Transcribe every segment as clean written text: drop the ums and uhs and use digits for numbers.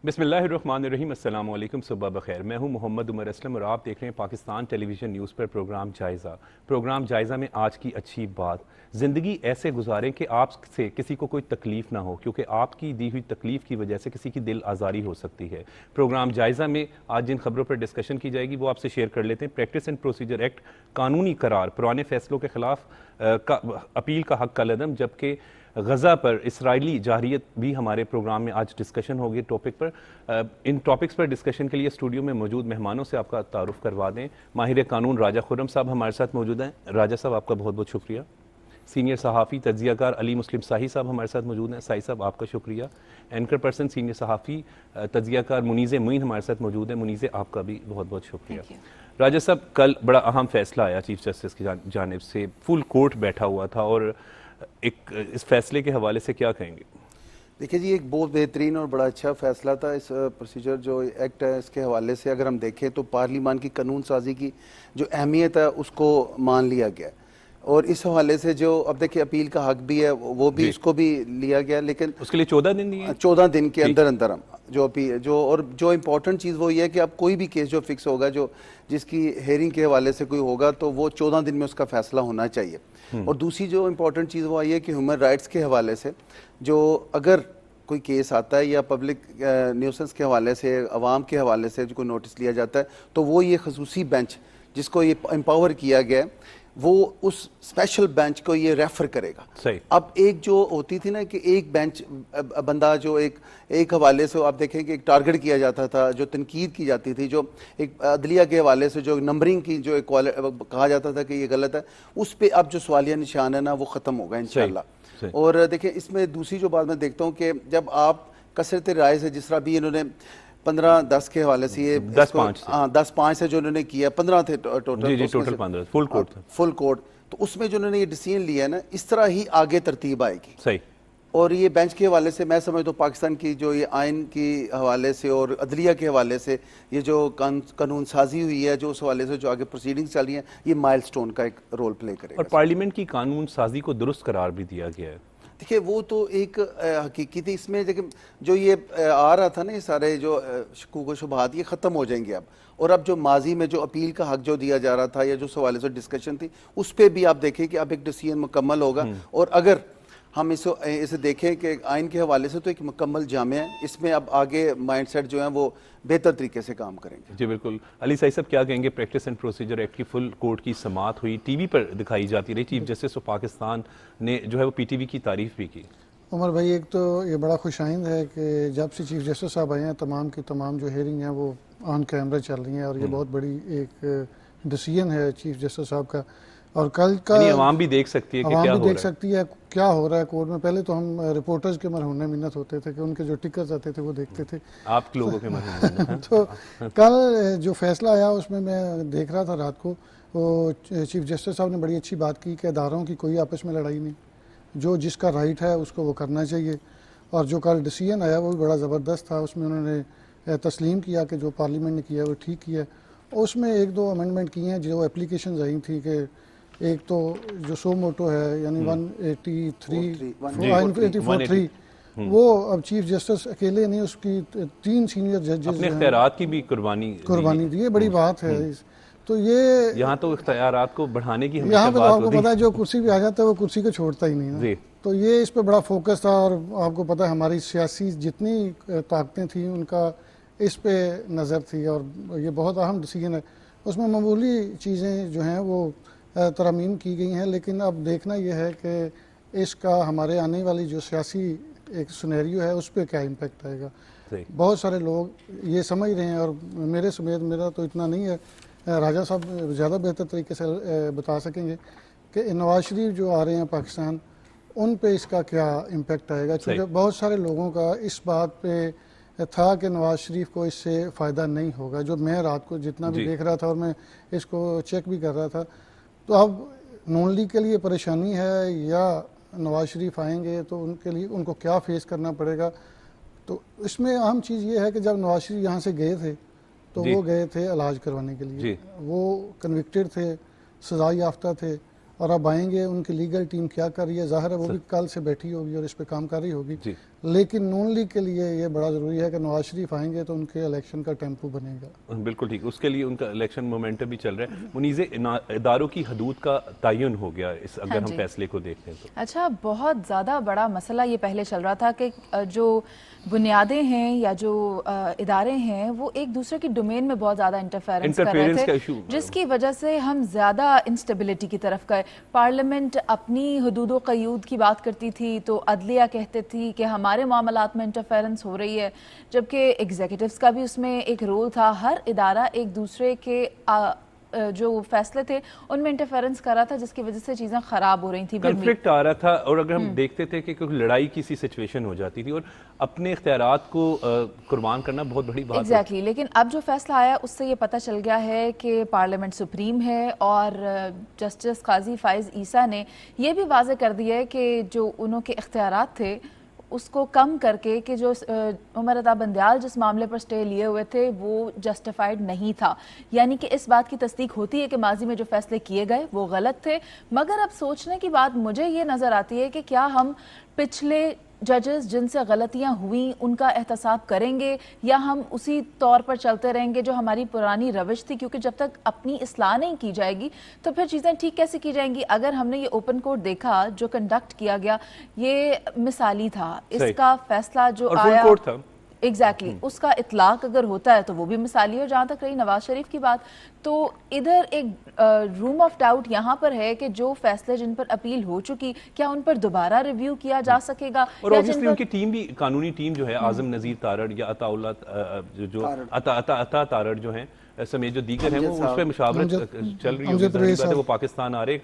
بسم اللہ الرحمن الرحیم، السلام علیکم، صبح بخیر۔ میں ہوں محمد عمر اسلم اور آپ دیکھ رہے ہیں پاکستان ٹیلی ویژن نیوز پر پروگرام جائزہ۔ پروگرام جائزہ میں آج کی اچھی بات، زندگی ایسے گزاریں کہ آپ سے کسی کو کوئی تکلیف نہ ہو، کیونکہ آپ کی دی ہوئی تکلیف کی وجہ سے کسی کی دل آزاری ہو سکتی ہے۔ پروگرام جائزہ میں آج جن خبروں پر ڈسکشن کی جائے گی وہ آپ سے شیئر کر لیتے ہیں۔ پریکٹس اینڈ پروسیجر ایکٹ قانونی قرار، پرانے فیصلوں کے خلاف اپیل کا حق کالعدم، جبکہ غزہ پر اسرائیلی جارحیت بھی ہمارے پروگرام میں آج ڈسکشن ہوگی ٹاپک پر۔ ان ٹاپکس پر ڈسکشن کے لیے اسٹوڈیو میں موجود مہمانوں سے آپ کا تعارف کروا دیں۔ ماہر قانون راجہ خرم صاحب ہمارے ساتھ موجود ہیں۔ راجہ صاحب آپ کا بہت بہت شکریہ۔ سینئر صحافی تجزیہ کار علی مسلم ساہی صاحب ہمارے ساتھ موجود ہیں۔ ساہی صاحب آپ کا شکریہ۔ اینکر پرسن سینئر صحافی تجزیہ کار منیز معین ہمارے ساتھ موجود ہیں۔ منیز آپ کا بھی بہت بہت شکریہ۔ راجہ صاحب، کل بڑا اہم فیصلہ آیا چیف جسٹس کی جانب سے، فل کورٹ بیٹھا ہوا تھا، اور اس فیصلے کے حوالے سے کیا کہیں گے؟ دیکھیں جی، ایک بہت بہترین اور بڑا اچھا فیصلہ تھا۔ اس پروسیجر جو ایکٹ ہے اس کے حوالے سے اگر ہم دیکھیں تو پارلیمان کی قانون سازی کی جو اہمیت ہے اس کو مان لیا گیا، اور اس حوالے سے جو اب دیکھیں اپیل کا حق بھی ہے وہ بھی اس کو بھی لیا گیا، لیکن اس کے لیے 14 دن دیے، 14 دن کے اندر ہم جو امپورٹنٹ چیز وہ یہ ہے کہ اب کوئی بھی کیس جو فکس ہوگا، جس کی ہیئرنگ کے حوالے سے کوئی ہوگا، تو وہ 14 دن میں اس کا فیصلہ ہونا چاہیے۔ اور دوسری جو امپورٹنٹ چیز وہ آئی ہے کہ ہیومن رائٹس کے حوالے سے جو اگر کوئی کیس آتا ہے یا پبلک نیوسنس کے حوالے سے، عوام کے حوالے سے جو کوئی نوٹس لیا جاتا ہے، تو وہ یہ خصوصی بینچ جس کو یہ امپاور کیا گیا ہے وہ اس اسپیشل بینچ کو یہ ریفر کرے گا۔ صحیح۔ اب ایک جو ہوتی تھی نا کہ ایک بینچ بندہ جو ایک حوالے سے آپ دیکھیں کہ ایک ٹارگٹ کیا جاتا تھا، جو تنقید کی جاتی تھی، جو ایک عدلیہ کے حوالے سے جو نمبرنگ کی جو کہا جاتا تھا کہ یہ غلط ہے، اس پہ اب جو سوالیہ نشان ہے نا وہ ختم ہوگا انشاءاللہ۔ اور دیکھیں اس میں دوسری جو بات میں دیکھتا ہوں کہ جب آپ کثرت رائے سے، جس طرح بھی انہوں نے 15-10 کے حوالے سے یہ 10-5 سے جو انہوں نے کیا، 15 تھے ٹوٹل، جی ٹوٹل 15 فل کورٹ تھا، فل کورٹ، تو اس میں جو انہوں نے یہ ڈیسیژن لیا ہے نا، اس طرح ہی آگے ترتیب آئے گی۔ صحیح۔ اور یہ بینچ کے حوالے سے میں سمجھتا ہوں پاکستان کی جو یہ آئین کی حوالے سے اور عدلیہ کے حوالے سے یہ جو قانون سازی ہوئی ہے، جو اس حوالے سے جو آگے پروسیڈنگز چل رہی ہیں، یہ مائل سٹون کا ایک رول پلے کرے گا۔ اور پارلیمنٹ کی قانون سازی کو درست قرار بھی دیا گیا ہے۔ دیکھیں وہ تو ایک حقیقی تھی، اس میں جو یہ آ رہا تھا نا، یہ سارے جو شکوک و شبہات یہ ختم ہو جائیں گے اب، اور اب جو ماضی میں جو اپیل کا حق جو دیا جا رہا تھا یا جو حوالے سے ڈسکشن تھی، اس پہ بھی آپ دیکھیں کہ اب ایک ڈیسیژن مکمل ہوگا۔ اور اگر ہم اسے دیکھیں کہ آئین کے حوالے سے تو ایک مکمل جامع ہے، اس میں اب آگے مائنڈ سیٹ جو ہیں وہ بہتر طریقے سے کام کریں گے۔ جی بالکل۔ علی ساہی صاحب کیا کہیں گے؟ پریکٹس اینڈ پروسیجر ایکٹ کی فل کورٹ کی سماعت ہوئی، ٹی وی پر دکھائی جاتی رہی، چیف جسٹس آف پاکستان نے جو ہے وہ پی ٹی وی کی تعریف بھی کی۔ عمر بھائی، ایک تو یہ بڑا خوش آئند ہے کہ جب سے چیف جسٹس صاحب آئے ہیں تمام کی تمام جو ہیئرنگ ہیں وہ آن کیمرہ چل رہی ہیں، اور یہ بہت بڑی ایک ڈیسیژن ہے چیف جسٹس صاحب کا۔ اور کل کا عوام بھی دیکھ سکتی ہے کہ کیا ہو رہا ہے، عوام بھی دیکھ سکتی ہے کیا ہو رہا ہے کورٹ میں۔ پہلے تو ہم رپورٹرز کے مرہون منت ہوتے تھے کہ ان کے جو ٹکٹس آتے تھے وہ دیکھتے تھے، آپ لوگوں کے مرہون۔ تو کل جو فیصلہ آیا اس میں دیکھ رہا تھا رات کو، وہ چیف جسٹس صاحب نے بڑی اچھی بات کی کہ اداروں کی کوئی آپس میں لڑائی نہیں، جو جس کا رائٹ ہے اس کو وہ کرنا چاہیے۔ اور جو کل ڈیسیژن آیا وہ بھی بڑا زبردست تھا، اس میں انہوں نے تسلیم کیا کہ جو پارلیمنٹ نے کیا وہ ٹھیک کیا۔ اس میں 1-2 امینڈمنٹ کی ہیں جو اپلیکیشنز آئی تھیں، کہ ایک تو جو سو موٹو ہے یعنی 184(3) وہ اب چیف جسٹس اکیلے نہیں، اس کی 3 سینئر ججز اپنے اختیارات کی بھی قربانی دی، یہ بڑی بات ہے۔ تو یہ یہاں تو اختیارات کو بڑھانے کی یہاں پہ آپ کو پتا ہے جو کرسی پہ آ جاتا ہے وہ کرسی کو چھوڑتا ہی نہیں نا۔ تو یہ اس پہ بڑا فوکس تھا، اور آپ کو پتا ہے ہماری سیاسی جتنی طاقتیں تھیں ان کا اس پہ نظر تھی، اور یہ بہت اہم ڈیسیژن ہے۔ اس میں معمولی چیزیں جو ہیں وہ ترمیم کی گئی ہیں، لیکن اب دیکھنا یہ ہے کہ اس کا ہمارے آنے والی جو سیاسی ایک سینیریو ہے اس پہ کیا امپیکٹ آئے گا۔ بہت سارے لوگ یہ سمجھ رہے ہیں، اور میرے سمیت، میرا تو اتنا نہیں ہے، راجہ صاحب زیادہ بہتر طریقے سے بتا سکیں گے کہ نواز شریف جو آ رہے ہیں پاکستان، ان پہ اس کا کیا امپیکٹ آئے گا، کیونکہ بہت سارے لوگوں کا اس بات پہ تھا کہ نواز شریف کو اس سے فائدہ نہیں ہوگا۔ جو میں رات کو جتنا بھی دیکھ رہا تھا اور میں اس کو چیک بھی کر رہا تھا، تو اب نون لیگ کے لیے پریشانی ہے یا نواز شریف آئیں گے تو ان کے لیے ان کو کیا فیس کرنا پڑے گا۔ تو اس میں اہم چیز یہ ہے کہ جب نواز شریف یہاں سے گئے تھے تو وہ گئے تھے علاج کروانے کے لیے، وہ کنوکٹڈ تھے، سزا یافتہ تھے، اور اب آئیں گے، ان کی لیگل ٹیم کیا کر رہی ہے ظاہر ہے وہ بھی کل سے بیٹھی ہوگی اور اس پہ کام کر رہی ہوگی، لیکن نون لیگ کے لیے یہ بڑا ضروری ہے کہ نواز شریف آئیں گے تو ان کے الیکشن کا ٹیمپو بنے گا. بالکل ٹھیک, اس کے لیے ان کا الیکشن مومنٹم بھی چل رہا ہے. منیز, اداروں کی حدود کا تعین ہو گیا اس اگر ہم فیصلے کو دیکھیں تو. اچھا, بہت زیادہ بڑا مسئلہ یہ پہلے چل رہا تھا کہ جو بنیادیں ہیں یا جو ادارے ہیں وہ ایک دوسرے کی ڈومین میں بہت زیادہ انٹرفیرنس کر رہے تھے, جس کی وجہ سے ہم زیادہ انسٹیبلٹی کی طرف گئے. پارلیمنٹ اپنی حدود و قیود کی بات کرتی تھی تو عدلیہ کہتے تھی کہ ہمارے معاملات میں انٹرفیرنس ہو رہی ہے, جبکہ ایگزیکٹوز کا بھی اس میں ایک رول تھا. ہر ادارہ ایک دوسرے کے جو فیصلے تھے ان میں انٹرفیرنس کر رہا تھا, جس کی وجہ سے چیزیں خراب ہو رہی تھیں, کنفلکٹ آ رہا تھا. اور اگر ہم دیکھتے تھے کہ کوئی لڑائی کی سی سچویشن ہو جاتی تھی اور اپنے اختیارات کو قربان کرنا بہت بڑی بات ہے. ایگزیکٹلی, لیکن اب جو فیصلہ آیا اس سے یہ پتہ چل گیا ہے کہ پارلیمنٹ سپریم ہے, اور جسٹس قاضی فائز عیسیٰ نے یہ بھی واضح کر دیا ہے کہ جو انہوں کے اختیارات تھے اس کو کم کر کے کہ جو عمر عطا بندیال جس معاملے پر سٹے لیے ہوئے تھے وہ جسٹیفائڈ نہیں تھا. یعنی کہ اس بات کی تصدیق ہوتی ہے کہ ماضی میں جو فیصلے کیے گئے وہ غلط تھے. مگر اب سوچنے کی بات مجھے یہ نظر آتی ہے کہ کیا ہم پچھلے ججز جن سے غلطیاں ہوئیں ان کا احتساب کریں گے, یا ہم اسی طور پر چلتے رہیں گے جو ہماری پرانی روش تھی, کیونکہ جب تک اپنی اصلاح نہیں کی جائے گی تو پھر چیزیں ٹھیک کیسے کی جائیں گی. اگر ہم نے یہ اوپن کورٹ دیکھا جو کنڈکٹ کیا گیا یہ مثالی تھا, اس کا فیصلہ جو آیا ایگزیکٹلی اس کا اطلاق اگر ہوتا ہے تو وہ بھی مثالی. اور جہاں تک رہی نواز شریف کی بات, تو ادھر ایک روم آف ڈاؤٹ یہاں پر ہے کہ جو فیصلے جن پر اپیل ہو چکی کیا ان پر دوبارہ ریویو کیا جا سکے گا, اور اوبویسلی ان کی ٹیم بھی, قانونی ٹیم جو ہے, اعظم نذیر تارڑ یا عطا اللہ جو عطا تارڑ جو ہیں سمیت جو دیگر ہیں, وہ اس پہ مشاورت چل رہی ہوگی. وہ پاکستان آ رہے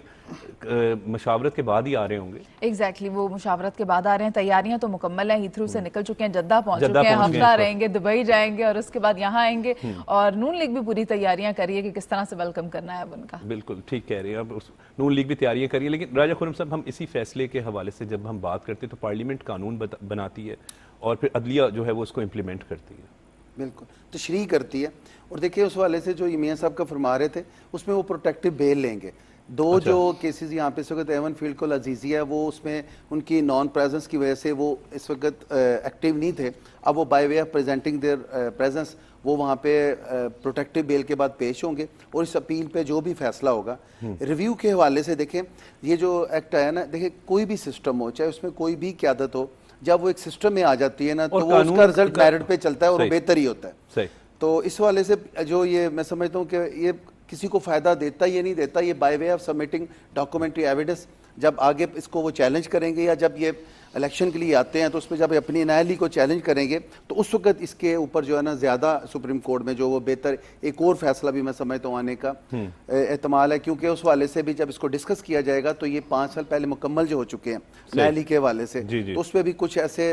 مشاورت کے بعد ہی آ رہے ہوں گے. ایگزیکٹلی, وہ مشاورت کے بعد آ رہے ہیں. تیاریاں تو مکمل ہیں, ہیتھرو سے نکل چکے ہیں, جدہ پہنچ چکے ہیں, ہفتہ رہیں گے, دبئی جائیں گے اور اس کے بعد یہاں آئیں گے. اور نون لیگ بھی پوری تیاریاں کریے کہ کس طرح سے ویلکم کرنا ہے اب ان کا. بالکل ٹھیک کہہ رہے ہیں, اب نون لیگ بھی تیاریاں کریے. لیکن راجہ خرم صاحب, ہم اسی فیصلے کے حوالے سے جب ہم بات کرتے ہیں تو پارلیمنٹ قانون بناتی ہے اور پھر عدلیہ جو ہے وہ اس کو امپلیمنٹ کرتی ہے. بالکل تشریح کرتی ہے. اور دیکھیں اس والے سے جو میاں صاحب کا فرما رہے تھے اس میں وہ پروٹیکٹیو بیل لیں گے. دو جو کیسز یہاں پہ اس وقت ایون فیلڈ کو عزیزی ہے, وہ اس میں ان کی نان پریزنس کی وجہ سے وہ اس وقت ایکٹیو نہیں تھے. اب وہ by way of presenting their presence وہ وہاں پہ پروٹیکٹیو بیل کے بعد پیش ہوں گے. اور اس اپیل پہ جو بھی فیصلہ ہوگا ریویو کے حوالے سے, دیکھیں یہ جو ایکٹ آیا نا, دیکھیں کوئی بھی سسٹم ہو, چاہے اس میں کوئی بھی قیادت ہو, جب وہ ایک سسٹم میں آ جاتی ہے نا تو وہ اس کا رزلٹ میرٹ پہ چلتا ہے اور وہ بہتر ہی ہوتا ہے. تو اس والے سے جو یہ میں سمجھتا ہوں کہ یہ کسی کو فائدہ دیتا یہ نہیں دیتا, یہ by way of submitting documentary evidence جب آگے اس کو وہ چیلنج کریں گے, یا جب یہ الیکشن کے لیے آتے ہیں تو اس میں جب اپنی انائلی کو چیلنج کریں گے تو اس وقت اس کے اوپر جو ہے نا زیادہ سپریم کورٹ میں جو وہ بہتر ایک اور فیصلہ بھی میں سمجھتا ہوں آنے کا احتمال ہے. کیونکہ اس والے سے بھی جب اس کو ڈسکس کیا جائے گا تو یہ 5 سال پہلے مکمل جو ہو چکے ہیں انائلی کے حوالے سے, تو اس میں بھی کچھ ایسے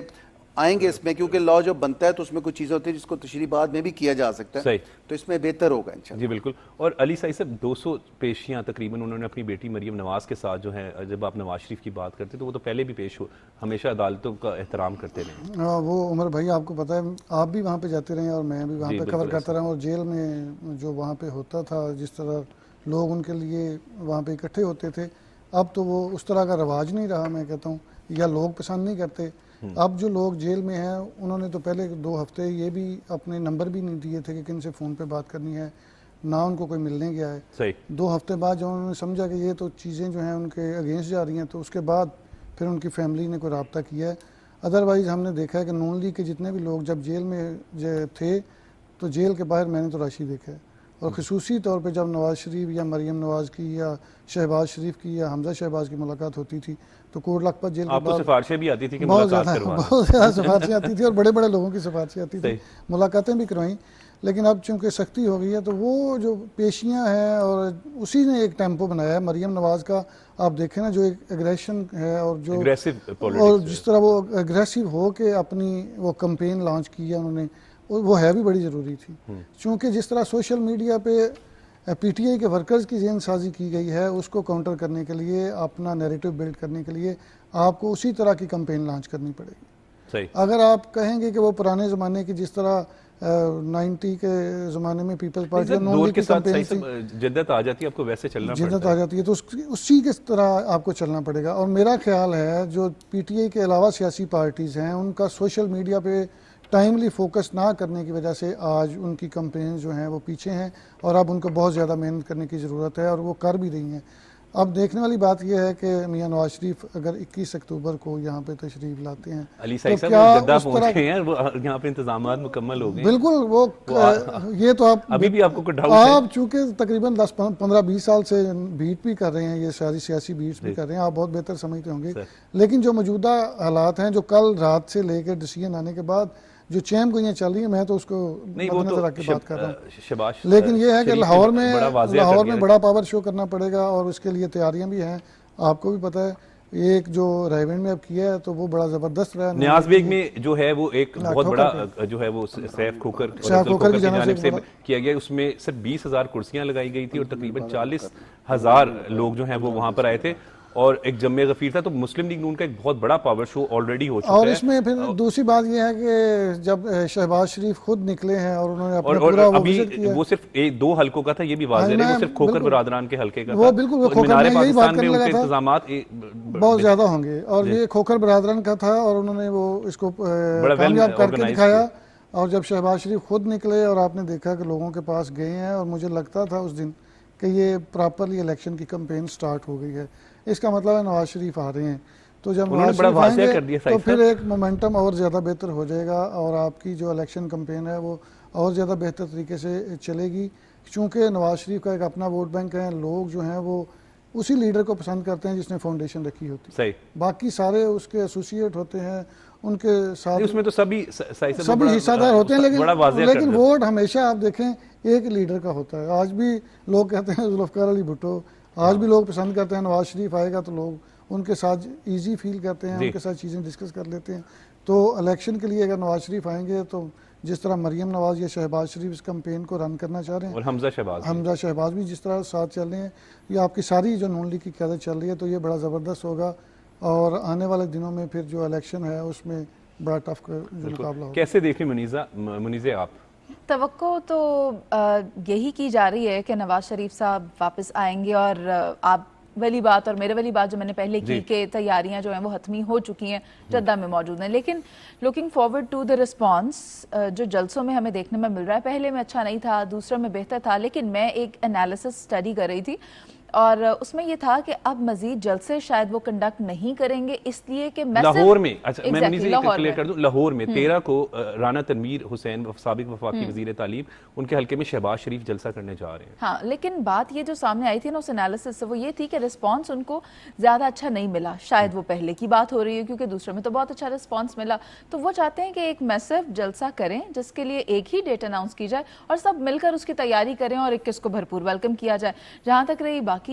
آئیں گے اس میں, کیونکہ لا جب بنتا ہے تو اس میں کچھ چیزیں ہوتی ہیں جس کو تشریح بعد میں بھی کیا جا سکتا ہے, تو اس میں بہتر ہوگا انشاءاللہ. جی بالکل. اور علی سعید صاحب 200 پیشیاں تقریباً انہوں نے اپنی بیٹی مریم نواز کے ساتھ جو ہے, جب آپ نواز شریف کی بات کرتے تو وہ تو پہلے بھی پیش ہو, ہمیشہ عدالتوں کا احترام کرتے رہے. وہ عمر بھائی آپ کو پتہ ہے آپ بھی وہاں پہ جاتے رہے اور میں بھی وہاں پہ کور کرتا رہا, اور جیل میں جو وہاں پہ ہوتا تھا جس طرح لوگ ان کے لیے وہاں پہ اکٹھے ہوتے تھے, اب تو وہ اس طرح کا رواج نہیں رہا میں کہتا ہوں, یا لوگ پسند نہیں کرتے. اب جو لوگ جیل میں ہیں انہوں نے تو پہلے 2 ہفتے یہ بھی اپنے نمبر بھی نہیں دیے تھے کہ کن سے فون پہ بات کرنی ہے, نہ ان کو کوئی ملنے گیا ہے. 2 ہفتے بعد جب انہوں نے سمجھا کہ یہ تو چیزیں جو ہیں ان کے اگینسٹ جا رہی ہیں تو اس کے بعد پھر ان کی فیملی نے کوئی رابطہ کیا ہے. ادروائز ہم نے دیکھا ہے کہ نون لیگ کے جتنے بھی لوگ جب جیل میں تھے تو جیل کے باہر میں نے تو راشی دیکھا ہے, اور خصوصی طور پہ جب نواز شریف یا مریم نواز کی یا شہباز شریف کی یا حمزہ شہباز کی ملاقات ہوتی تھی تو کوٹ لکھپت جیل کے بعد سفارشیں بھی آتی تھی کہ بہت زیادہ سفارشیں آتی تھی, اور بڑے بڑے لوگوں کی سفارشیں آتی تھی, ملاقاتیں بھی کروائیں. لیکن اب چونکہ سختی ہو گئی ہے تو وہ جو پیشیاں ہیں اور اسی نے ایک ٹیمپو بنایا ہے مریم نواز کا. آپ دیکھیں نا جو ایک ایگریشن ہے اور جو اور جس طرح وہ اگریسو ہو کے اپنی وہ کمپین لانچ کی ہے انہوں نے, وہ ہے بھی بڑی ضروری تھی. چونکہ جس طرح سوشل میڈیا پہ پی ٹی آئی کے ورکرز کی ذہن سازی کی گئی ہے, اس کو کاؤنٹر کرنے کے لیے, اپنا نیریٹو بلڈ کرنے کے لیے آپ کو اسی طرح کی کمپین لانچ کرنی پڑے گی. اگر آپ کہیں گے کہ وہ پرانے زمانے کی جس طرح 90 کے زمانے میں پیپلز پارٹی دور کے ساتھ جدت آ جاتی ہے، آپ کو ویسے چلنا پڑتا ہے، جدت آ جاتی ہے، تو اسی کے طرح آپ کو چلنا پڑے گا. اور میرا خیال ہے جو پی ٹی آئی کے علاوہ سیاسی پارٹیز ہیں ان کا سوشل میڈیا پہ ٹائملی فوکس نہ کرنے کی وجہ سے آج ان کی کمپینز جو ہیں وہ پیچھے ہیں، اور اب ان کو بہت زیادہ محنت کرنے کی ضرورت ہے، اور وہ کر بھی رہی ہیں. اب دیکھنے والی بات یہ ہے کہ میاں نواز شریف اگر 21 اکتوبر کو یہاں پہ تشریف لاتے ہیں علی سعید تو صاحب جدہ پہنچے ہیں، وہ یہاں پہ انتظامات مکمل ہو گئے ہیں. بالکل وہ یہ تو ابھی بھی آپ کو کوئی ڈاؤٹ ہے؟ آپ چونکہ تقریباً 15-20 سال سے بیٹ بھی کر رہے ہیں، یہ ساری سیاسی بیٹس بھی کر رہے ہیں، آپ بہت بہتر سمجھتے ہوں گے. لیکن جو موجودہ حالات ہیں، جو کل رات سے لے کے ڈیسیژن آنے کے بعد جو چیم گوئیاں چل رہی ہیں، میں تو اس کو مد نظر رکھ کے بات کر رہا ہوں. لیکن یہ ہے کہ لاہور میں بڑا پاور شو کرنا پڑے گا، اور اس کے لیے تیاریاں بھی ہیں. آپ کو بھی پتہ ہے ایک جو ریونڈ میں اب کیا ہے تو وہ بڑا زبردست رہا ہے. نیاز بیگ میں جو ہے وہ ایک بہت بڑا جو ہے وہ سیف کھوکر کی جانب سے کیا گیا، اس میں صرف 20,000 کرسیاں لگائی گئی تھی اور تقریباً 40,000 لوگ جو ہیں وہ وہاں پر آئے تھے، اور ایک جمع غفیر تھا. تو مسلم لیگ نون کا ایک بہت بڑا پاور شو آلریڈی ہو چکا ہے. اور اس میں پھر دوسری بات یہ ہے کہ جب شہباز شریف خود نکلے ہیں اور انہوں نے اپنا پورا وہ صرف 2 حلقوں کا تھا، یہ بھی واضح ہے، وہ صرف کھوکر برادران کے حلقے کا تھا. وہ بالکل مینار پاکستان میں ان کے انتظامات بہت زیادہ ہوں گے، اور یہ کھوکر برادران کا تھا، اور انہوں نے وہ اس کو کامیاب کر کے دکھایا. اور جب شہباز شریف خود نکلے اور آپ نے دیکھا کہ لوگوں کے پاس گئے ہیں، اور مجھے لگتا تھا اس دن کہ یہ پراپرلی الیکشن کی کمپین سٹارٹ ہو گئی ہے، اس کا مطلب ہے نواز شریف آ رہے ہیں. تو جب نواز شریف آئیں گے تو پھر ایک مومنٹم اور زیادہ بہتر ہو جائے گا، اور آپ کی جو الیکشن کمپین ہے وہ اور زیادہ بہتر طریقے سے چلے گی. چونکہ نواز شریف کا ایک اپنا ووٹ بینک ہے، لوگ جو ہیں وہ اسی لیڈر کو پسند کرتے ہیں جس نے فاؤنڈیشن رکھی ہوتی ہے. باقی سارے اس کے ایسوسیٹ ہوتے ہیں، ان کے ساتھ اس میں تو سبھی حصہ دار ہوتے ہیں، لیکن ووٹ ہمیشہ آپ دیکھیں ایک لیڈر کا ہوتا ہے. آج بھی لوگ کہتے ہیں ذوالفقار علی بھٹو، آج بھی لوگ پسند کرتے ہیں نواز شریف آئے گا تو لوگ ان کے ساتھ ایزی فیل کرتے ہیں، ان کے ساتھ چیزیں ڈسکس کر لیتے ہیں. تو الیکشن کے لیے اگر نواز شریف آئیں گے تو جس طرح مریم نواز یا شہباز شریف اس کمپین کو رن کرنا چاہ رہے ہیں، اور حمزہ شہباز بھی جس طرح ساتھ چل رہے ہیں، یہ آپ کی ساری جو نون لیگ کی قیادت چل رہی ہے، تو یہ بڑا زبردست ہوگا. اور آنے والے دنوں میں پھر جو الیکشن ہے اس میں بڑا ٹف جو مقابلہ ہوگا. کیسے دیکھیں منیزہ آپ؟ توقع تو یہی کی جا رہی ہے کہ نواز شریف صاحب واپس آئیں گے، اور آپ والی بات اور میرے والی بات جو میں نے پہلے کی کہ تیاریاں جو ہیں وہ حتمی ہو چکی ہیں، جدہ میں موجود ہیں. لیکن looking forward to the response جو جلسوں میں ہمیں دیکھنے میں مل رہا ہے، پہلے میں اچھا نہیں تھا، دوسرے میں بہتر تھا، لیکن میں ایک انالیسس اسٹڈی کر رہی تھی اور اس میں یہ تھا کہ اب مزید جلسے شاید وہ کنڈکٹ نہیں کریں گے، اس لیے کہ لاہور میں میں کلیئر کر دوں، لاہور میں 13 کو رانا تنویر حسین سابق وفاقی وزیر تعلیم، ان کے حلقے میں شہباز شریف جلسہ کرنے جا رہے ہیں. ہاں، لیکن بات یہ جو سامنے آئی تھی نا اس انالیسس سے، وہ یہ تھی کہ رسپانس ان کو زیادہ اچھا نہیں ملا. شاید وہ پہلے کی بات ہو رہی ہے کیونکہ دوسرے میں تو بہت اچھا رسپانس ملا، تو وہ چاہتے ہیں کہ ایک میسو جلسہ کریں جس کے لیے ایک ہی ڈیٹ اناؤنس کی جائے اور سب مل کر اس کی تیاری کریں اور 21 کو بھرپور ویلکم کیا جائے. جہاں تک رہی باقی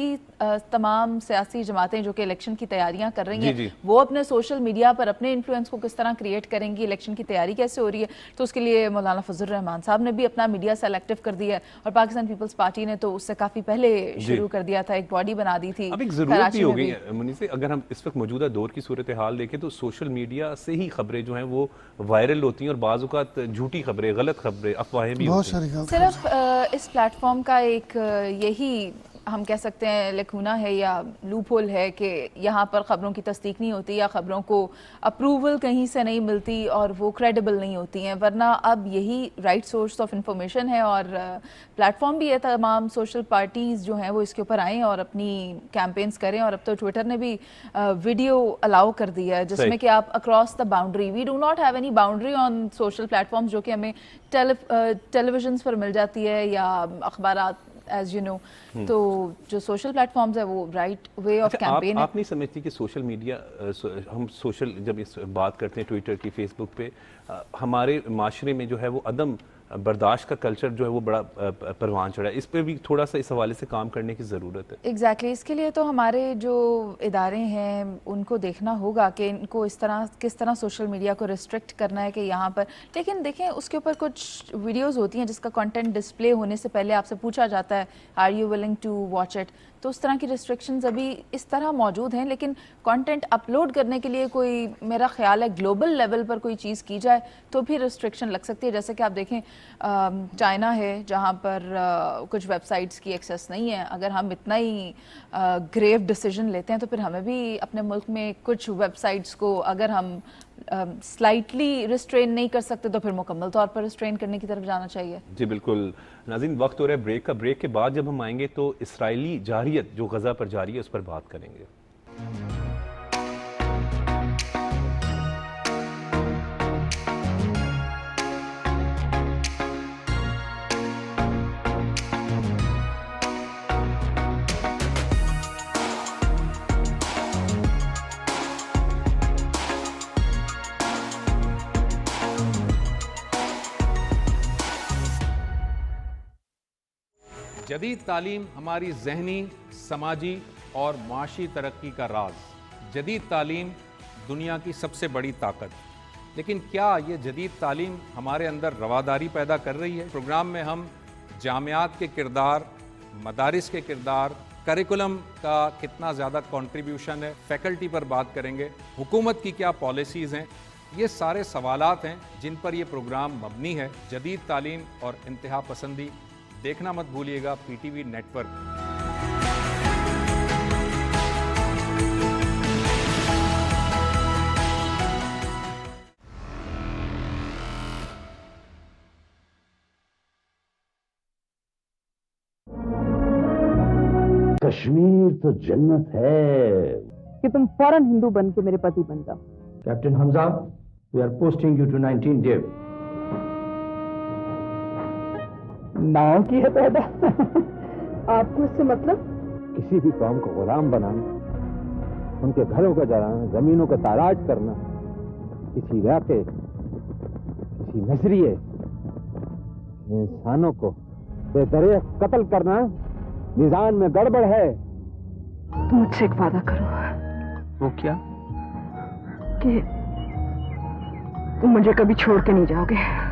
تمام سیاسی جماعتیں جو کہ الیکشن کی تیاریاں کر رہی ہیں، وہ اپنے سوشل میڈیا پر اپنے انفلوئنس کو کس طرح کریٹ کریں گی، الیکشن کی تیاری کیسے ہو رہی ہے، تو اس کے لیے مولانا فضل الرحمان صاحب نے بھی اپنا میڈیا سیلیکٹیو کر دیا ہے، اور پاکستان پیپلز پارٹی نے تو اس سے کافی پہلے شروع کر دیا تھا، ایک باڈی بنا دی تھی. اب ایک ضرورت بھی ہو گئی ہے منیزہ، اگر ہم اس وقت موجودہ دور کی صورتحال دیکھیں تو سوشل میڈیا سے ہی خبریں جو ہیں وہ وائرل ہوتی ہیں، اور بعض اوقات جھوٹی خبریں، غلط خبریں، افواہیں بھی ہوتی ہیں. صرف اس پلیٹ فارم کا ایک یہی ہم کہہ سکتے ہیں لکھونا ہے یا لوپ ہول ہے کہ یہاں پر خبروں کی تصدیق نہیں ہوتی یا خبروں کو اپروول کہیں سے نہیں ملتی اور وہ کریڈیبل نہیں ہوتی ہیں، ورنہ اب یہی رائٹ سورس آف انفارمیشن ہے. اور پلیٹ فارم بھی ہے، تمام سوشل پارٹیز جو ہیں وہ اس کے اوپر آئیں اور اپنی کیمپینز کریں. اور اب تو ٹویٹر نے بھی ویڈیو الاؤ کر دیا ہے جس میں کہ آپ across the boundary, we do not have any boundary on social platforms جو کہ ہمیں ٹیلی ویژنس پر مل جاتی ہے یا اخبارات ایز یو نو. تو جو سوشل پلیٹ فارمز ہے وہ رائٹ وے آف کیمپین ہے. آپ نہیں سمجھتی کہ سوشل میڈیا، ہم سوشل جب اس بات کرتے ہیں ٹویٹر کی، فیس بک پہ، ہمارے معاشرے میں جو ہے وہ عدم برداشت کا کلچر جو ہے وہ بڑا پروان چڑھا ہے، اس پہ بھی تھوڑا سا اس حوالے سے کام کرنے کی ضرورت ہے. ایگزیکٹلی، اس کے لیے تو ہمارے جو ادارے ہیں ان کو دیکھنا ہوگا کہ ان کو اس طرح کس طرح سوشل میڈیا کو ریسٹرکٹ کرنا ہے کہ یہاں پر. لیکن دیکھیں اس کے اوپر کچھ ویڈیوز ہوتی ہیں جس کا کنٹینٹ ڈسپلے ہونے سے پہلے آپ سے پوچھا جاتا ہے are you willing to watch it, تو اس طرح کی ریسٹرکشنز ابھی اس طرح موجود ہیں. لیکن کانٹینٹ اپلوڈ کرنے کے لیے کوئی میرا خیال ہے گلوبل لیول پر کوئی چیز کی جائے تو بھی ریسٹرکشن لگ سکتی ہے. جیسے کہ آپ دیکھیں چائنا ہے جہاں پر کچھ ویب سائٹس کی ایکسیس نہیں ہے. اگر ہم اتنا ہی گریو ڈیسیجن لیتے ہیں تو پھر ہمیں بھی اپنے ملک میں کچھ ویب سائٹس کو اگر ہم سلائٹلی ریسٹرین نہیں کر سکتے تو پھر مکمل طور پر ریسٹرین کرنے کی طرف جانا چاہیے. جی بالکل ناظرین، وقت ہو رہا ہے بریک کا. بریک کے بعد جب ہم آئیں گے تو اسرائیلی جارحیت جو غزہ پر جاری ہے اس پر بات کریں گے. جدید تعلیم ہماری ذہنی، سماجی اور معاشی ترقی کا راز. جدید تعلیم دنیا کی سب سے بڑی طاقت. لیکن کیا یہ جدید تعلیم ہمارے اندر رواداری پیدا کر رہی ہے؟ پروگرام میں ہم جامعات کے کردار، مدارس کے کردار، کریکولم کا کتنا زیادہ کنٹریبیوشن ہے، فیکلٹی پر بات کریں گے. حکومت کی کیا پالیسیز ہیں؟ یہ سارے سوالات ہیں جن پر یہ پروگرام مبنی ہے. جدید تعلیم اور انتہا پسندی دیکھنا مت بھولیے گا P T V network. Kashmir تو جنت ہے کہ تم فوراً ہندو بن کے میرے پتی بن جاؤ. Captain Hamza we are posting you to 19 ڈیو. ناؤ کی ہے پیدا. آپ کو اس سے مطلب؟ کسی بھی قوم کو غلام بنانا، ان کے گھروں کو جلانا، زمینوں کو تاراج کرنا، کسی علاقے، کسی نظریے، انسانوں کو بے دریغ قتل کرنا میزان میں گڑبڑ ہے. تم مجھ سے ایک وعدہ کرو. وہ کیا؟ کہ تم مجھے کبھی چھوڑ کے نہیں جاؤ گے.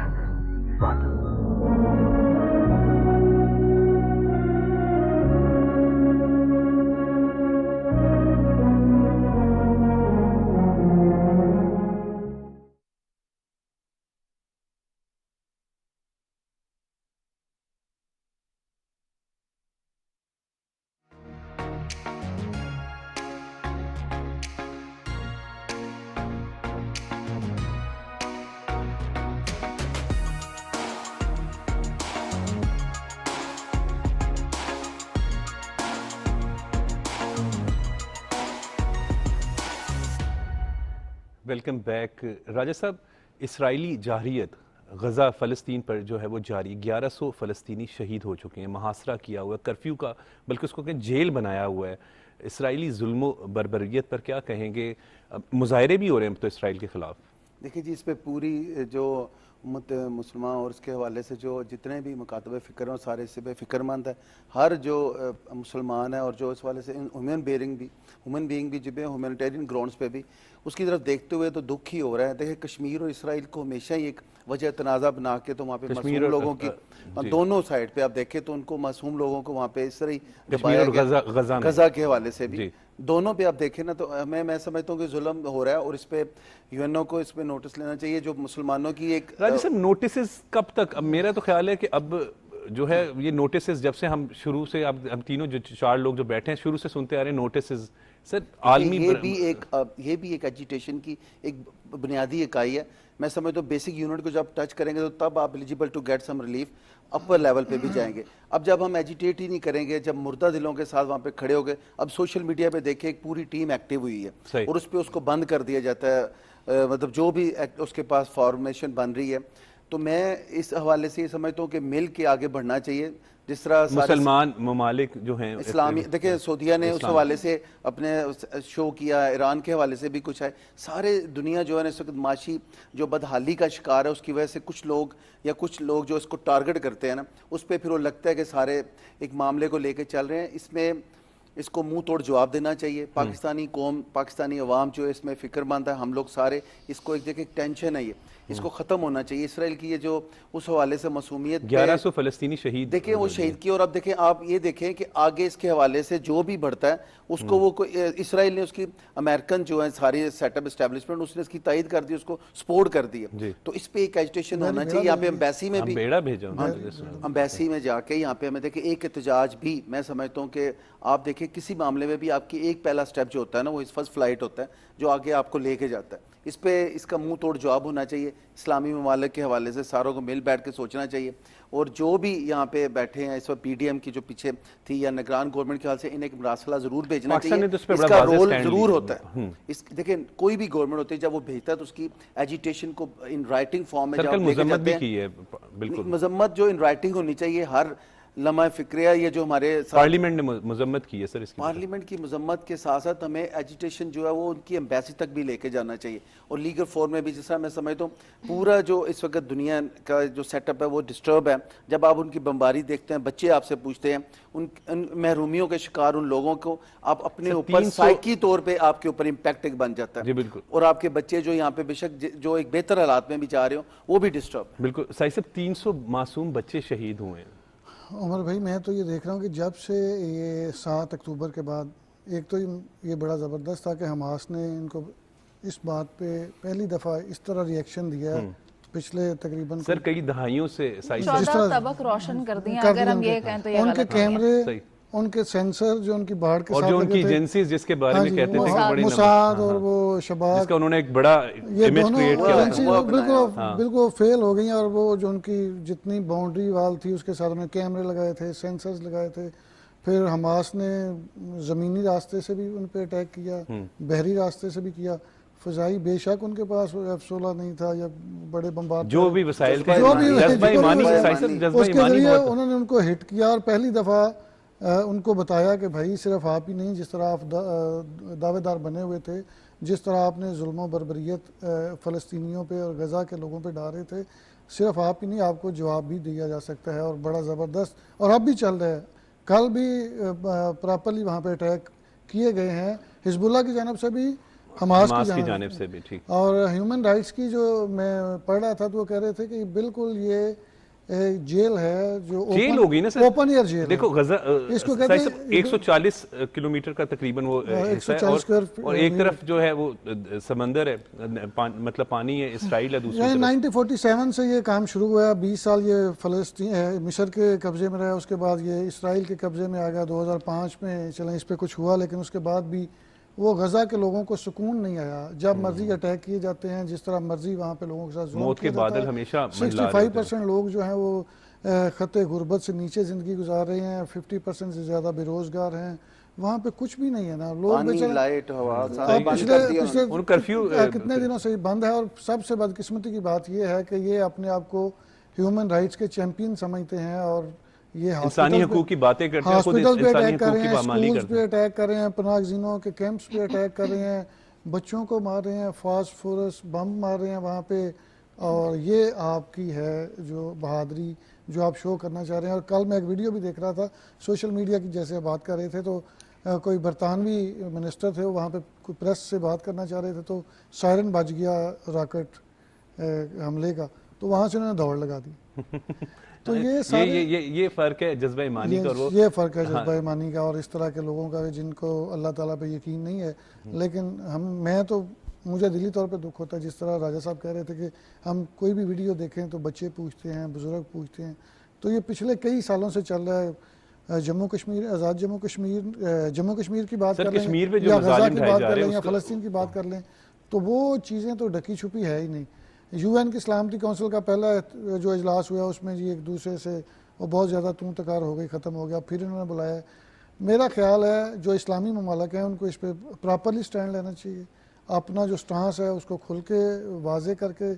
Welcome back. راجہ صاحب، اسرائیلی جارحیت غزہ فلسطین پر جو ہے وہ جاری. 1100 فلسطینی شہید ہو چکے ہیں، محاصرہ کیا ہوا ہے، کرفیو کا بلکہ اس کو کہ جیل بنایا ہوا ہے. اسرائیلی ظلم و بربریت پر کیا کہیں گے؟ مظاہرے بھی ہو رہے ہیں تو اسرائیل کے خلاف. دیکھیں جی، اس پہ پوری جو امت مسلمہ اور اس کے حوالے سے جو جتنے بھی مکاتب فکر ہیں سارے اس سے بے فکر مند ہے. ہر جو مسلمان ہے اور جو اس حوالے سے ہیومن بینگ بھی جب ہیومینیٹیرین گراؤنڈز پہ بھی اس کی طرف دیکھتے ہوئے تو دکھ ہی ہو رہا ہے. دیکھیں کشمیر اور اسرائیل کو ہمیشہ ہی ایک وجہ تنازع بنا کے تو وہاں پہ معصوم لوگوں کی دونوں سائڈ پہ آپ دیکھیں تو ان کو معصوم لوگوں کو وہاں پہ اس طرح دبایا گیا. غزہ کے حوالے سے بھی دونوں پہ آپ دیکھیں نا تو میں سمجھتا ہوں کہ ظلم ہو رہا ہے اور اس پہ یو این او کو اس پہ نوٹس لینا چاہیے. جو مسلمانوں کی ایک راجہ صاحب نوٹسز کب تک؟ اب میرا تو خیال ہے کہ اب جو ہے یہ نوٹسز جب سے ہم شروع سے اب ہم تینوں جو 4 لوگ جو بیٹھے ہیں شروع سے سنتے آ رہے ہیں نوٹسز سر عالمی یہ بھی ایک ایجیٹیشن کی ایک بنیادی اکائی ہے. میں سمجھتا ہوں بیسک یونٹ کو جب ٹچ کریں گے تو تب آپ eligible to get some relief upper level پہ بھی جائیں گے. اب جب ہم ایجیٹیٹ ہی نہیں کریں گے، جب مردہ دلوں کے ساتھ وہاں پہ کھڑے ہو گئے، اب سوشل میڈیا پہ دیکھیں ایک پوری ٹیم ایکٹیو ہوئی ہے اور اس پہ اس کو بند کر دیا جاتا ہے، مطلب جو بھی اس کے پاس فارمیشن بن رہی ہے. تو میں اس حوالے سے یہ سمجھتا ہوں کہ مل کے آگے بڑھنا چاہیے. جس طرح مسلمان ممالک جو ہیں اسلامی، دیکھیں سعودیہ نے اس حوالے سے اپنے شو کیا، ایران کے حوالے سے بھی کچھ ہے. سارے دنیا جو ہے نا اس وقت معاشی جو بدحالی کا شکار ہے، اس کی وجہ سے کچھ لوگ جو اس کو ٹارگٹ کرتے ہیں نا، اس پہ پھر وہ لگتا ہے کہ سارے ایک معاملے کو لے کے چل رہے ہیں. اس میں اس کو منہ توڑ جواب دینا چاہیے. پاکستانی قوم، پاکستانی عوام جو اس میں فکر مند ہے، ہم لوگ سارے اس کو ایک ٹینشن ہے. اس کو ختم ہونا چاہیے. اسرائیل کی یہ جو اس حوالے سے معصومیت 1100 فلسطینی شہید دیکھیں وہ شہید کی, اور اب دیکھیں آپ یہ دیکھیں کہ آگے اس کے حوالے سے جو بھی بڑھتا ہے اس کو وہ اسرائیل نے اس کی امریکن جو ہے ساری سیٹ اپ اسٹیبلشمنٹ اس نے اس کی تائید کر دی, اس کو سپورٹ کر دی ہے. تو اس پہ ایک ایجیٹیشن ہونا چاہیے. یہاں پہ امبیسی میں بھی بیڑا بھیجا امبیسی میں جا کے یہاں پہ ہمیں دیکھیں ایک احتجاج بھی میں سمجھتا ہوں کہ آپ دیکھیں کسی معاملے میں بھی آپ کی ایک پہلا سٹیپ جو ہوتا ہے نا وہ فرسٹ فلائٹ ہوتا ہے جو آگے آپ کو لے کے جاتا ہے. اس پہ اس کا منہ توڑ جواب ہونا چاہیے. اسلامی ممالک کے حوالے سے ساروں کو مل بیٹھ کے سوچنا چاہیے, اور جو بھی یہاں پہ بیٹھے ہیں اس وقت پی ڈی ایم کی جو پیچھے تھی یا نگران گورنمنٹ کے حال سے انہیں ایک مراسلہ ضرور بھیجنا چاہیے. اس کا رول ضرور ہوتا ہے. دیکھیں کوئی بھی گورنمنٹ ہوتی ہے جب وہ بھیجتا ہے تو اس کی ایجیٹیشن کو ان رائٹنگ فارم میں جب لے کے جاتے ہیں, مذمت جو ان رائٹنگ ہونی چاہیے ہر لمحہ فکریہ. یہ جو ہمارے پارلیمنٹ نے مذمت کی ہے سر, اس کی پارلیمنٹ کی مذمت کے ساتھ ساتھ ہمیں ایجیٹیشن جو ہے وہ ان کی ایمبیسی تک بھی لے کے جانا چاہیے, اور لیگل فورم میں بھی. جس طرح میں سمجھتا ہوں پورا جو اس وقت دنیا کا جو سیٹ اپ ہے وہ ڈسٹرب ہے. جب آپ ان کی بمباری دیکھتے ہیں, بچے آپ سے پوچھتے ہیں, ان محرومیوں کے شکار ان لوگوں کو آپ اپنے اوپر سائیکی طور پہ آپ کے اوپر امپیکٹ ایک بن جاتا ہے. اور آپ کے بچے جو یہاں پہ بے شک جو ایک بہتر حالات میں بھی جا رہے ہوں وہ بھی ڈسٹرب. بالکل صاحب, 300 معصوم بچے شہید ہوئے ہیں. عمر بھائی میں تو یہ دیکھ رہا ہوں کہ جب سے یہ 7 اکتوبر کے بعد ایک تو یہ بڑا زبردست تھا کہ حماس نے ان کو اس بات پہ پہلی دفعہ اس طرح ریئیکشن دیا ہے پچھلے تقریباً سر کئی دہائیوں سے 14 طبق روشن کر دیے اگر ہم یہ کہیں تو یہ ان کے کیمرے, ان کے سینسر جو ان کی باڑ کے ساتھ, اور جو ان کی ایجنسیز جس کے بارے میں کہتے تھے کہ بڑی موساد اور وہ شباب, جس کا انہوں نے ایک بڑا امیج کریٹ کیا, بالکل فیل ہو گئی ہیں. اور وہ جو ان کی جتنی باؤنڈری وال تھی اس کے ساتھ انہوں نے کیمرے لگائے تھے, سینسرز لگائے تھے. پھر حماس نے زمینی راستے سے بھی ان پہ اٹیک کیا, بحری راستے سے بھی کیا, فضائی بے شک ان کے پاس F-16 نہیں تھا یا بڑے بمبار جو بھی وسائل تھے, جذبہ ایمانی اس کے ذریعے انہوں نے ان کو ہٹ کیا. اور پہلی دفعہ ان کو بتایا کہ بھائی صرف آپ ہی نہیں, جس طرح آپ دعوے دار بنے ہوئے تھے, جس طرح آپ نے ظلم و بربریت فلسطینیوں پہ اور غزہ کے لوگوں پہ ڈالے تھے, صرف آپ ہی نہیں, آپ کو جواب بھی دیا جا سکتا ہے. اور بڑا زبردست, اور اب بھی چل رہا ہے. کل بھی پراپرلی وہاں پہ اٹیک کیے گئے ہیں حزب اللہ کی جانب سے بھی, حماس کی جانب سے بھی. اور ہیومن رائٹس کی جو میں پڑھ رہا تھا تو وہ کہہ رہے تھے کہ بالکل یہ جیل ہے جو جیل ہوگی نا سر, اوپن ایئر جیل. دیکھو غزہ اس کو کہتے ہیں 140 کلومیٹر کا تقریباً وہ حصہ ہے, اور ایک طرف جو ہے وہ سمندر ہے, مطلب پانی ہے, اسرائیل ہے دوسری طرف. 1947 سے یہ کام شروع ہوا, 20 سال یہ فلسطین مصر کے قبضے میں رہا, اس کے بعد یہ اسرائیل کے قبضے میں آ گیا. 2005 میں چلیں اس پہ کچھ ہوا, لیکن اس کے بعد بھی وہ غزہ کے لوگوں کو سکون نہیں آیا. جب مرضی اٹیک کیے جاتے ہیں, جس طرح مرضی وہاں پہ لوگوں کے ساتھ ظلم کیا جاتا ہے. ہمیشہ 65% لوگ جو ہیں وہ خط غربت سے نیچے زندگی گزار رہے ہیں, 50% سے زیادہ بے روزگار ہیں. وہاں پہ کچھ بھی نہیں ہے نا, لوگ کتنے دنوں سے بند ہے. اور سب سے بدقسمتی کی بات یہ ہے کہ یہ اپنے آپ کو ہیومن رائٹس کے چیمپئن سمجھتے ہیں, اور یہ انسانی حقوق کی باتیں کرتے ہیں, ہاسپٹل پہ اٹیک کر رہے ہیں, اسکولز پہ اٹیک کر رہے ہیں, پناہ گزینوں کے کیمپس پہ اٹیک کر رہے ہیں, بچوں کو مار رہے ہیں, فاسفورس بم مار رہے ہیں وہاں پہ. اور یہ آپ کی ہے جو بہادری جو آپ شو کرنا چاہ رہے ہیں. اور کل میں ایک ویڈیو بھی دیکھ رہا تھا سوشل میڈیا کی, جیسے بات کر رہے تھے تو کوئی برطانوی منسٹر تھے, وہاں پہ کوئی پریس سے بات کرنا چاہ رہے تھے تو سائرن بج گیا راکٹ حملے کا, تو وہاں سے انہوں نے دوڑ لگا دی. تو یہ فرق ہے جذبہ ایمانی کا, یہ فرق ہے جذبہ ایمانی کا اور اس طرح کے لوگوں کا جن کو اللہ تعالیٰ پہ یقین نہیں ہے. لیکن میں تو مجھے دلی طور پہ دکھ ہوتا ہے, جس طرح راجہ صاحب کہہ رہے تھے کہ ہم کوئی بھی ویڈیو دیکھیں تو بچے پوچھتے ہیں, بزرگ پوچھتے ہیں. تو یہ پچھلے کئی سالوں سے چل رہا ہے. جموں کشمیر, آزاد جموں کشمیر کی بات کر لیں یا غزہ کی بات کر لیں یا فلسطین کی بات کر لیں, تو وہ چیزیں تو ڈھکی چھپی ہے ہی نہیں. UN کی سلامتی کونسل کا پہلا جو اجلاس ہوا اس میں جی ایک دوسرے سے وہ بہت زیادہ توں تکار ہو گئی, ختم ہو گیا. پھر انہوں نے بلایا. میرا خیال ہے جو اسلامی ممالک ہیں ان کو اس پہ پراپرلی سٹینڈ لینا چاہیے, اپنا جو سٹانس ہے اس کو کھل کے واضح کر کے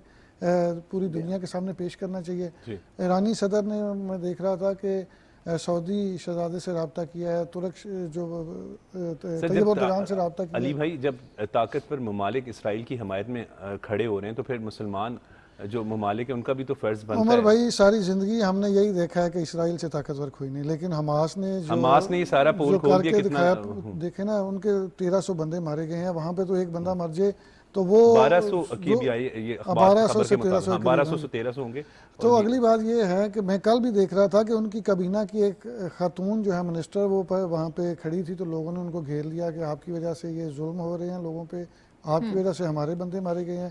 پوری دنیا کے سامنے پیش کرنا چاہیے. ایرانی صدر نے, میں دیکھ رہا تھا کہ سعودی شہزادے سے رابطہ کیا ہے, ترک جو طیب اردگان سے رابطہ کیا. علی بھائی, جب طاقتور ممالک اسرائیل کی حمایت میں کھڑے ہو رہے ہیں تو پھر مسلمان جو ممالک ہیں ان کا بھی تو فرض بنتا ہے. عمر بھائی ساری زندگی ہم نے یہی دیکھا ہے کہ اسرائیل سے طاقتور کوئی نہیں, لیکن حماس نے یہ سارا پول کھول دیا. دیکھیں نا, ان کے 1300 بندے مارے گئے ہیں, وہاں پہ تو ایک بندہ مر جائے تو وہ 1200 کی بھی آئی یہ اخبار 1200 سے 1200 سے 1300 ہوں گے. تو اگلی بات یہ ہے کہ میں کل بھی دیکھ رہا تھا کہ ان کی کابینہ کی ایک خاتون جو ہے منسٹر وہ وہاں پہ کھڑی تھی، تو لوگوں نے ان کو گھیر لیا کہ آپ کی وجہ سے یہ ظلم ہو رہے ہیں لوگوں پہ، آپ کی وجہ سے ہمارے بندے مارے گئے ہیں.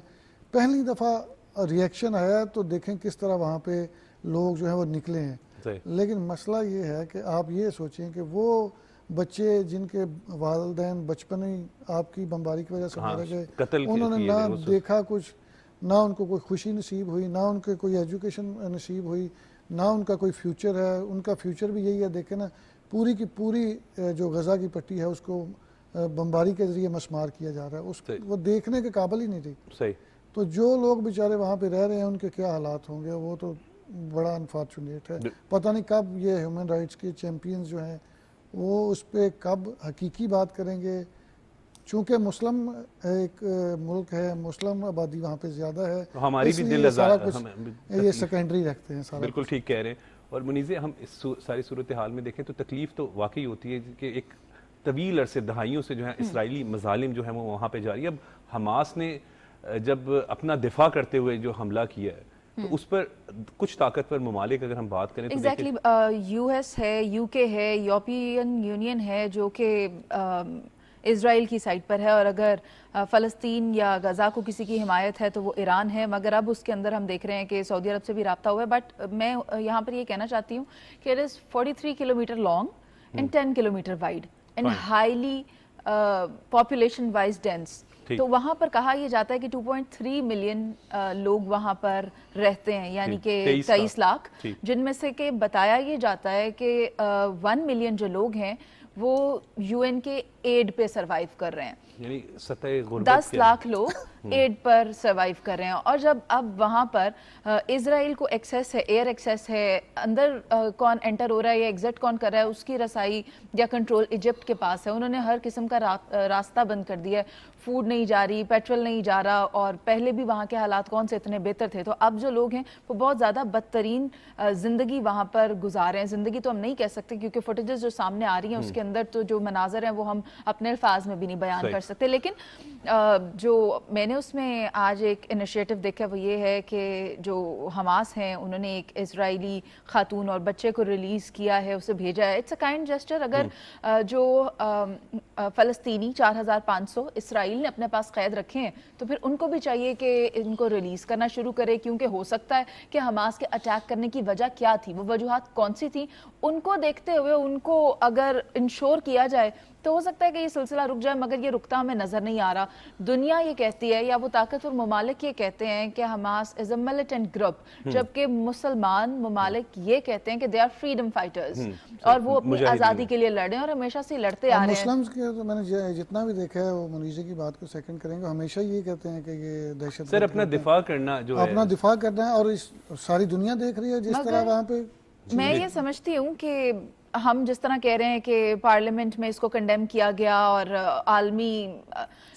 پہلی دفعہ ریئیکشن آیا تو دیکھیں کس طرح وہاں پہ لوگ جو ہیں وہ نکلے ہیں. لیکن مسئلہ یہ ہے کہ آپ یہ سوچیں کہ وہ بچے جن کے والدین بچپن ہی آپ کی بمباری کی وجہ سے مارے گئے، انہوں نے نہ دیکھا کچھ، نہ ان کو کوئی خوشی نصیب ہوئی، نہ ان کے کوئی ایجوکیشن نصیب ہوئی، نہ ان کا کوئی فیوچر ہے. ان کا فیوچر بھی یہی ہے، دیکھیں نا پوری کی پوری جو غزہ کی پٹی ہے اس کو بمباری کے ذریعے مسمار کیا جا رہا ہے، وہ دیکھنے کے قابل ہی نہیں تھی. تو جو لوگ بیچارے وہاں پہ رہ رہے ہیں ان کے کیا حالات ہوں گے، وہ تو بڑا انفارچونیٹ ہے. پتہ نہیں کب یہ ہیومن رائٹس کے چیمپئنز جو ہیں وہ اس پہ کب حقیقی بات کریں گے. چونکہ مسلم ایک ملک ہے، مسلم آبادی وہاں پہ زیادہ ہے، ہماری بھی دل سارا کچھ یہ سیکنڈری رکھتے ہیں. بالکل ٹھیک کہہ رہے ہیں. اور منیزے ہم اس ساری صورتحال میں دیکھیں تو تکلیف تو واقعی ہوتی ہے کہ ایک طویل عرصے دہائیوں سے جو ہے اسرائیلی مظالم جو ہیں وہ وہاں پہ جاری ہے. اب حماس نے جب اپنا دفاع کرتے ہوئے جو حملہ کیا ہے تو اس پر کچھ طاقتور ممالک اگر ہم بات کریں تو ایگزیکٹلی یو ایس ہے، یو کے ہے، یورپین یونین ہے جو کہ اسرائیل کی سائٹ پر ہے، اور اگر فلسطین یا غزہ کو کسی کی حمایت ہے تو وہ ایران ہے. مگر اب اس کے اندر ہم دیکھ رہے ہیں کہ سعودی عرب سے بھی رابطہ ہوا ہے. بٹ میں یہاں پر یہ کہنا چاہتی ہوں کہ it is 43 kilometre long and 10 kilometre wide and highly population wise dense. تو وہاں پر کہا یہ جاتا ہے کہ 2.3 ملین لوگ وہاں پر رہتے ہیں، یعنی کہ 23 لاکھ، جن میں سے کہ بتایا یہ جاتا ہے کہ 1 ملین جو لوگ ہیں وہ یو این کے ایڈ پہ سروائیو کر رہے ہیں. یعنی سطح غربت 10 لاکھ لوگ ایڈ پر سروائیو کر رہے ہیں. اور جب اب وہاں پر اسرائیل کو ایکسیس ہے، ایئر ایکسیس ہے، اندر کون انٹر ہو رہا ہے یا ایگزٹ کون کر رہا ہے اس کی رسائی یا کنٹرول ایجپٹ کے پاس ہے. انہوں نے ہر قسم کا راستہ بند کر دیا ہے، فوڈ نہیں جا رہی، پیٹرول نہیں جا رہا، اور پہلے بھی وہاں کے حالات کون سے اتنے بہتر تھے. تو اب جو لوگ ہیں وہ بہت زیادہ بدترین زندگی وہاں پر گزار رہے ہیں. زندگی تو ہم نہیں کہہ سکتے کیونکہ فوٹیجز جو سامنے آ رہی ہیں اس کے اندر تو جو مناظر ہیں وہ ہم اپنے الفاظ میں بھی نہیں بیان کر سکتے. لیکن جو میں نے اس میں آج ایک انیشیٹو دیکھا وہ یہ ہے کہ جو حماس ہیں انہوں نے ایک اسرائیلی خاتون اور بچے کو ریلیز کیا ہے، اسے بھیجا ہے. It's a kind gesture. اگر جو فلسطینی 4500 اسرائیل نے اپنے پاس قید رکھے ہیں تو پھر ان کو بھی چاہیے کہ ان کو ریلیز کرنا شروع کرے، کیونکہ ہو سکتا ہے کہ حماس کے اٹیک کرنے کی وجہ کیا تھی، وہ وجوہات کون سی تھیں، ان کو دیکھتے ہوئے ان کو اگر انشور کیا جائے تو ہو سکتا ہے کہ یہ سلسلہ رک جائے. مگر یہ رکتا ہمیں نظر نہیں آ رہا. دنیا یہ کہتی ہے یا وہ طاقتور ممالک یہ کہتے ہیں کہ حماس از اے ملیٹنٹ گروپ، جبکہ مسلمان ممالک یہ کہتے ہیں کہ دے آر فریڈم فائٹرز اور وہ اپنی آزادی کے لیے لڑیں اور ہمیشہ سے لڑتے آ رہے ہیں. مسلمز کے تو میں نے جتنا بھی دیکھا ہے وہ منیزے کی بات کو سیکنڈ کریں گے، ہمیشہ یہ کہتے ہیں کہ یہ دہشت سر اپنا دفاع کرنا جو ہے اپنا دفاع کرنا ہے، اور ساری دنیا دیکھ رہی ہے جس طرح وہاں پہ. میں یہ سمجھتی ہوں کہ ہم جس طرح کہہ رہے ہیں کہ پارلیمنٹ میں اس کو کنڈیم کیا گیا اور عالمی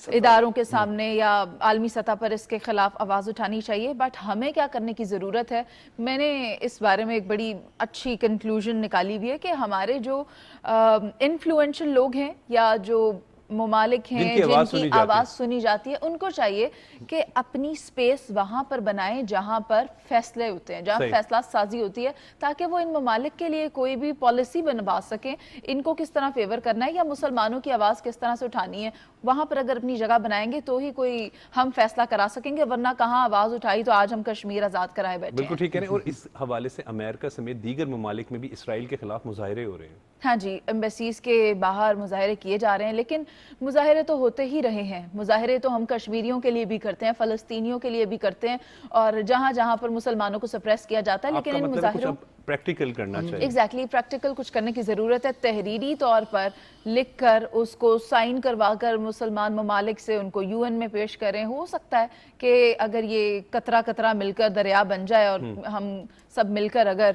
اداروں کے سامنے یا عالمی سطح پر اس کے خلاف آواز اٹھانی چاہیے، بٹ ہمیں کیا کرنے کی ضرورت ہے. میں نے اس بارے میں ایک بڑی اچھی کنکلوژن نکالی ہوئی ہے کہ ہمارے جو انفلوئنشل لوگ ہیں یا جو ممالک ہیں جن کی آواز سنی جاتی ہے، ان کو چاہیے کہ اپنی سپیس وہاں پر بنائیں جہاں پر فیصلے ہوتے ہیں، جہاں فیصلہ سازی ہوتی ہے، تاکہ وہ ان ممالک کے لیے کوئی بھی پالیسی بنوا سکیں، ان کو کس طرح فیور کرنا ہے یا مسلمانوں کی آواز کس طرح سے اٹھانی ہے. وہاں پر اگر اپنی جگہ بنائیں گے تو ہی کوئی ہم فیصلہ کرا سکیں گے، ورنہ کہاں آواز اٹھائی تو آج ہم کشمیر آزاد کرائے بیٹھے ہیں. بالکل ٹھیک کہہ رہے ہیں. اور اس حوالے سے امریکہ سمیت دیگر ممالک میں بھی اسرائیل کے خلاف مظاہرے ہو رہے ہیں. ہاں جی، ایمبیسیز کے باہر مظاہرے کیے جا رہے ہیں، لیکن مظاہرے تو ہوتے ہی رہے ہیں. مظاہرے تو ہم کشمیریوں کے لیے بھی کرتے ہیں، فلسطینیوں کے لیے بھی کرتے ہیں، اور جہاں جہاں پر مسلمانوں کو سپریس کیا جاتا ہے. لیکن ان مظاہروں پریکٹیکل کرنا چاہیے. ایگزیکٹلی پریکٹیکل کچھ کرنے کی ضرورت ہے. تحریری طور پر لکھ کر اس کو سائن کروا کر مسلمان ممالک سے ان کو یو این میں پیش کریں. ہو سکتا ہے کہ اگر یہ قطرہ قطرہ مل کر دریا بن جائے اور ہم سب مل کر اگر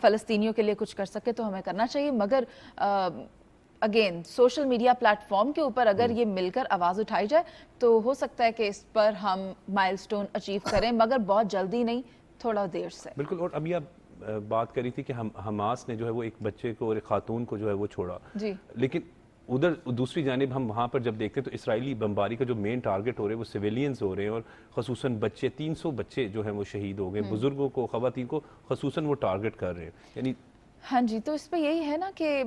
فلسطینیوں کے لیے کچھ کر سکے تو ہمیں کرنا چاہیے. مگر again social media plate form کے اوپر اگر یہ مل کر آواز اٹھائی جائے تو ہو سکتا ہے کہ اس پر ہم مائل سٹون اچیو کریں، مگر بہت جلدی نہیں، تھوڑا دیر سے. بالکل. اور ابھی آپ بات کری تھی کہ حماس نے جو ہے وہ ایک بچے کو اور ایک خاتون کو جو ہے وہ چھوڑا، جی، لیکن ادھر دوسری جانب ہم وہاں پر جب دیکھتے ہیں تو اسرائیلی بمباری کا جو مین ٹارگٹ ہو رہے ہیں وہ سویلینز ہو رہے ہیں، اور خصوصاً بچے 300 بچے جو ہیں وہ شہید ہو گئے، بزرگوں کو، خواتین کو خصوصاً وہ ٹارگٹ کر رہے ہیں. یعنی ہاں جی، تو اس پہ یہی ہے نا کہ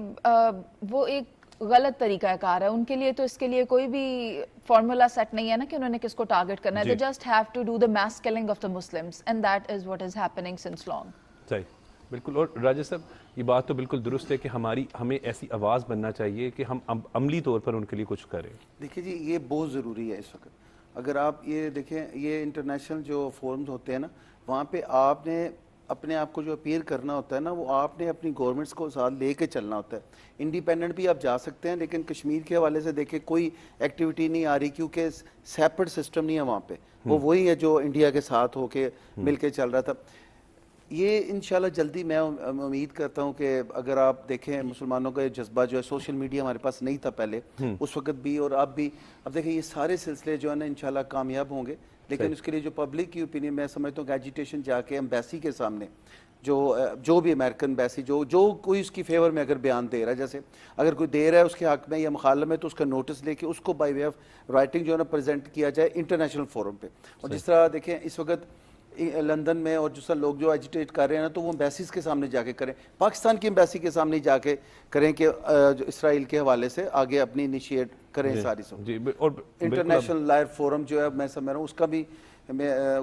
وہ ایک غلط طریقہ کار ہے ان کے لیے. تو اس کے لیے کوئی بھی فارمولا سیٹ نہیں ہے نا کہ انہوں نے کس کو ٹارگٹ کرنا ہے. They just have to do the mass killing of the Muslims and that is what is happening since long. صحیح، بالکل. اور راجہ صاحب یہ بات تو بالکل درست ہے کہ ہمیں ایسی آواز بننا چاہیے کہ ہم عملی طور پر ان کے لیے کچھ کریں. دیکھیے جی، یہ بہت ضروری ہے اس وقت. اگر آپ یہ دیکھیں، یہ انٹرنیشنل جو فورمز ہوتے ہیں نا، وہاں پہ آپ نے اپنے آپ کو جو اپیئر کرنا ہوتا ہے نا، وہ آپ نے اپنی گورنمنٹس کو ساتھ لے کے چلنا ہوتا ہے. انڈیپینڈنٹ بھی آپ جا سکتے ہیں، لیکن کشمیر کے حوالے سے دیکھیں کوئی ایکٹیویٹی نہیں آ رہی، کیونکہ سیپریٹ سسٹم نہیں ہے وہاں پہ. وہ وہی ہے جو انڈیا کے ساتھ ہو کے مل کے چل رہا تھا. یہ انشاءاللہ جلدی میں امید کرتا ہوں کہ اگر آپ دیکھیں مسلمانوں کا جذبہ جو ہے، سوشل میڈیا ہمارے پاس نہیں تھا پہلے، اس وقت بھی اور اب بھی. اب دیکھیں یہ سارے سلسلے جو ہے نا انشاءاللہ کامیاب ہوں گے، لیکن اس کے لیے جو پبلک کی اوپینین، میں سمجھتا ہوں کہ ایجیٹیشن جا کے ایمبیسی کے سامنے جو بھی امریکن ایمبیسی جو کوئی اس کی فیور میں اگر بیان دے رہا ہے، جیسے اگر کوئی دے رہا ہے اس کے حق میں یا مخالف میں، تو اس کا نوٹس لے کے اس کو بائی وے آف رائٹنگ جو ہے نا پریزنٹ کیا جائے انٹرنیشنل فورم پہ. اور جس طرح دیکھیں اس وقت لندن میں اور جس طرح لوگ جو ایجیٹیٹ کر رہے ہیں نا، تو وہ ایمبیسیز کے سامنے جا کے کریں، پاکستان کی ایمبیسی کے سامنے جا کے کریں کہ جو اسرائیل کے حوالے سے آگے اپنی انیشیٹ کریں ساری سب. اور انٹرنیشنل لائر فورم جو ہے، میں سمجھ رہا ہوں اس کا بھی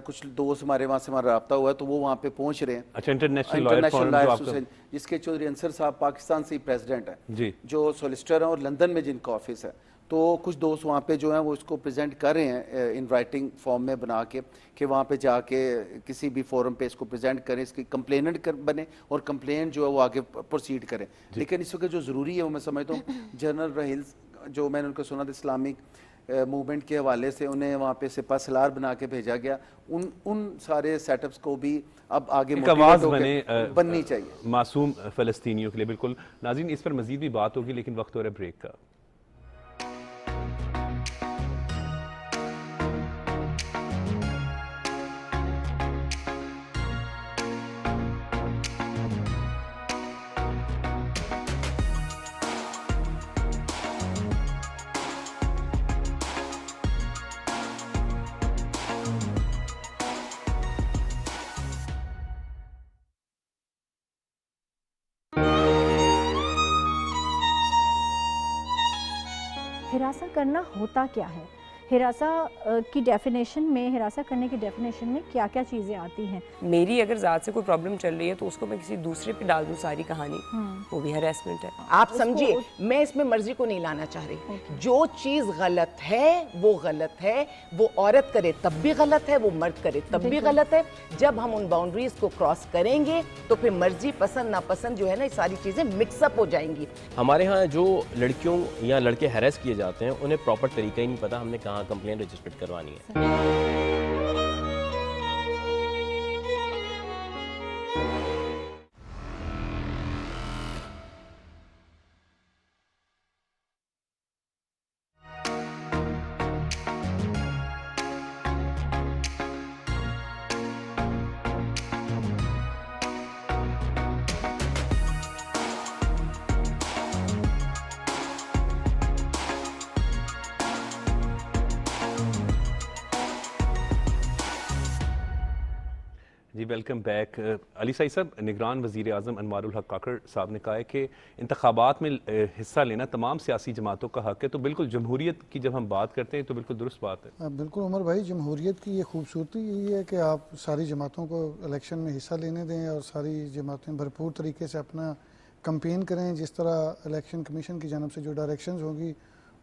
کچھ دوست ہمارے وہاں سے ہمارا رابطہ ہوا ہے، تو وہ وہاں پہ پہنچ رہے ہیں. اچھا، انٹرنیشنل لائر فورم جس کے چودھری انصر صاحب پاکستان سے ہی پریزیڈنٹ ہیں، جی، جو سولیسٹر ہیں اور لندن میں جن کا آفس ہے. تو کچھ دوست وہاں پہ جو ہیں وہ اس کو پریزنٹ کر رہے ہیں ان رائٹنگ فارم میں بنا کے، کہ وہاں پہ جا کے کسی بھی فورم پہ اس کو پریزنٹ کریں، اس کی کمپلیننٹ بنے اور کمپلین جو ہے وہ آگے پروسیڈ کریں. لیکن اس وقت جو ضروری ہے وہ میں سمجھتا ہوں جنرل رحیل جو میں نے ان کو سنا تھا اسلامک موومنٹ کے حوالے سے، انہیں وہاں پہ سپہ سالار بنا کے بھیجا گیا. ان سارے سیٹ اپس کو بھی اب آگے آواز بننی چاہیے معصوم فلسطینیوں کے لیے. بالکل ناظرین، اس پر مزید بھی بات ہوگی، لیکن وقت ہو رہا ہے بریک کا. ہراساں کرنا ہوتا کیا ہے؟ ہراساں کی ڈیفینیشن میں، ہراساں کرنے کی ڈیفینیشن میں کیا کیا چیزیں آتی ہیں؟ میری اگر ذات سے کوئی پرابلم چل رہی ہے تو اس کو میں کسی دوسرے پہ ڈال دوں ساری کہانی، وہ بھی ہراسمنٹ ہے. آپ سمجھیے، میں اس میں مرضی کو نہیں لانا چاہ رہی. جو چیز غلط ہے وہ غلط ہے، وہ عورت کرے تب بھی غلط ہے، وہ مرد کرے تب بھی غلط ہے. جب ہم ان باؤنڈریز کو کراس کریں گے تو پھر مرضی، پسند ناپسند جو ہے نا، یہ ساری چیزیں مکس اپ ہو جائیں گی. ہمارے ہاں جو لڑکیوں یا لڑکے ہیریس کیے جاتے ہیں، انہیں پراپر طریقہ ہی نہیں پتا ہم نے کہاں کمپلین رجسٹر کروانی ہے. جی، ویلکم بیک. علی سعید صاحب، نگران وزیر اعظم انوار الحق کاکڑ صاحب نے کہا ہے کہ انتخابات میں حصہ لینا تمام سیاسی جماعتوں کا حق ہے. تو بالکل جمہوریت کی جب ہم بات کرتے ہیں تو بالکل درست بات ہے. بالکل عمر بھائی، جمہوریت کی یہ خوبصورتی یہی ہے کہ آپ ساری جماعتوں کو الیکشن میں حصہ لینے دیں اور ساری جماعتیں بھرپور طریقے سے اپنا کمپین کریں. جس طرح الیکشن کمیشن کی جانب سے جو ڈائریکشنز ہوگی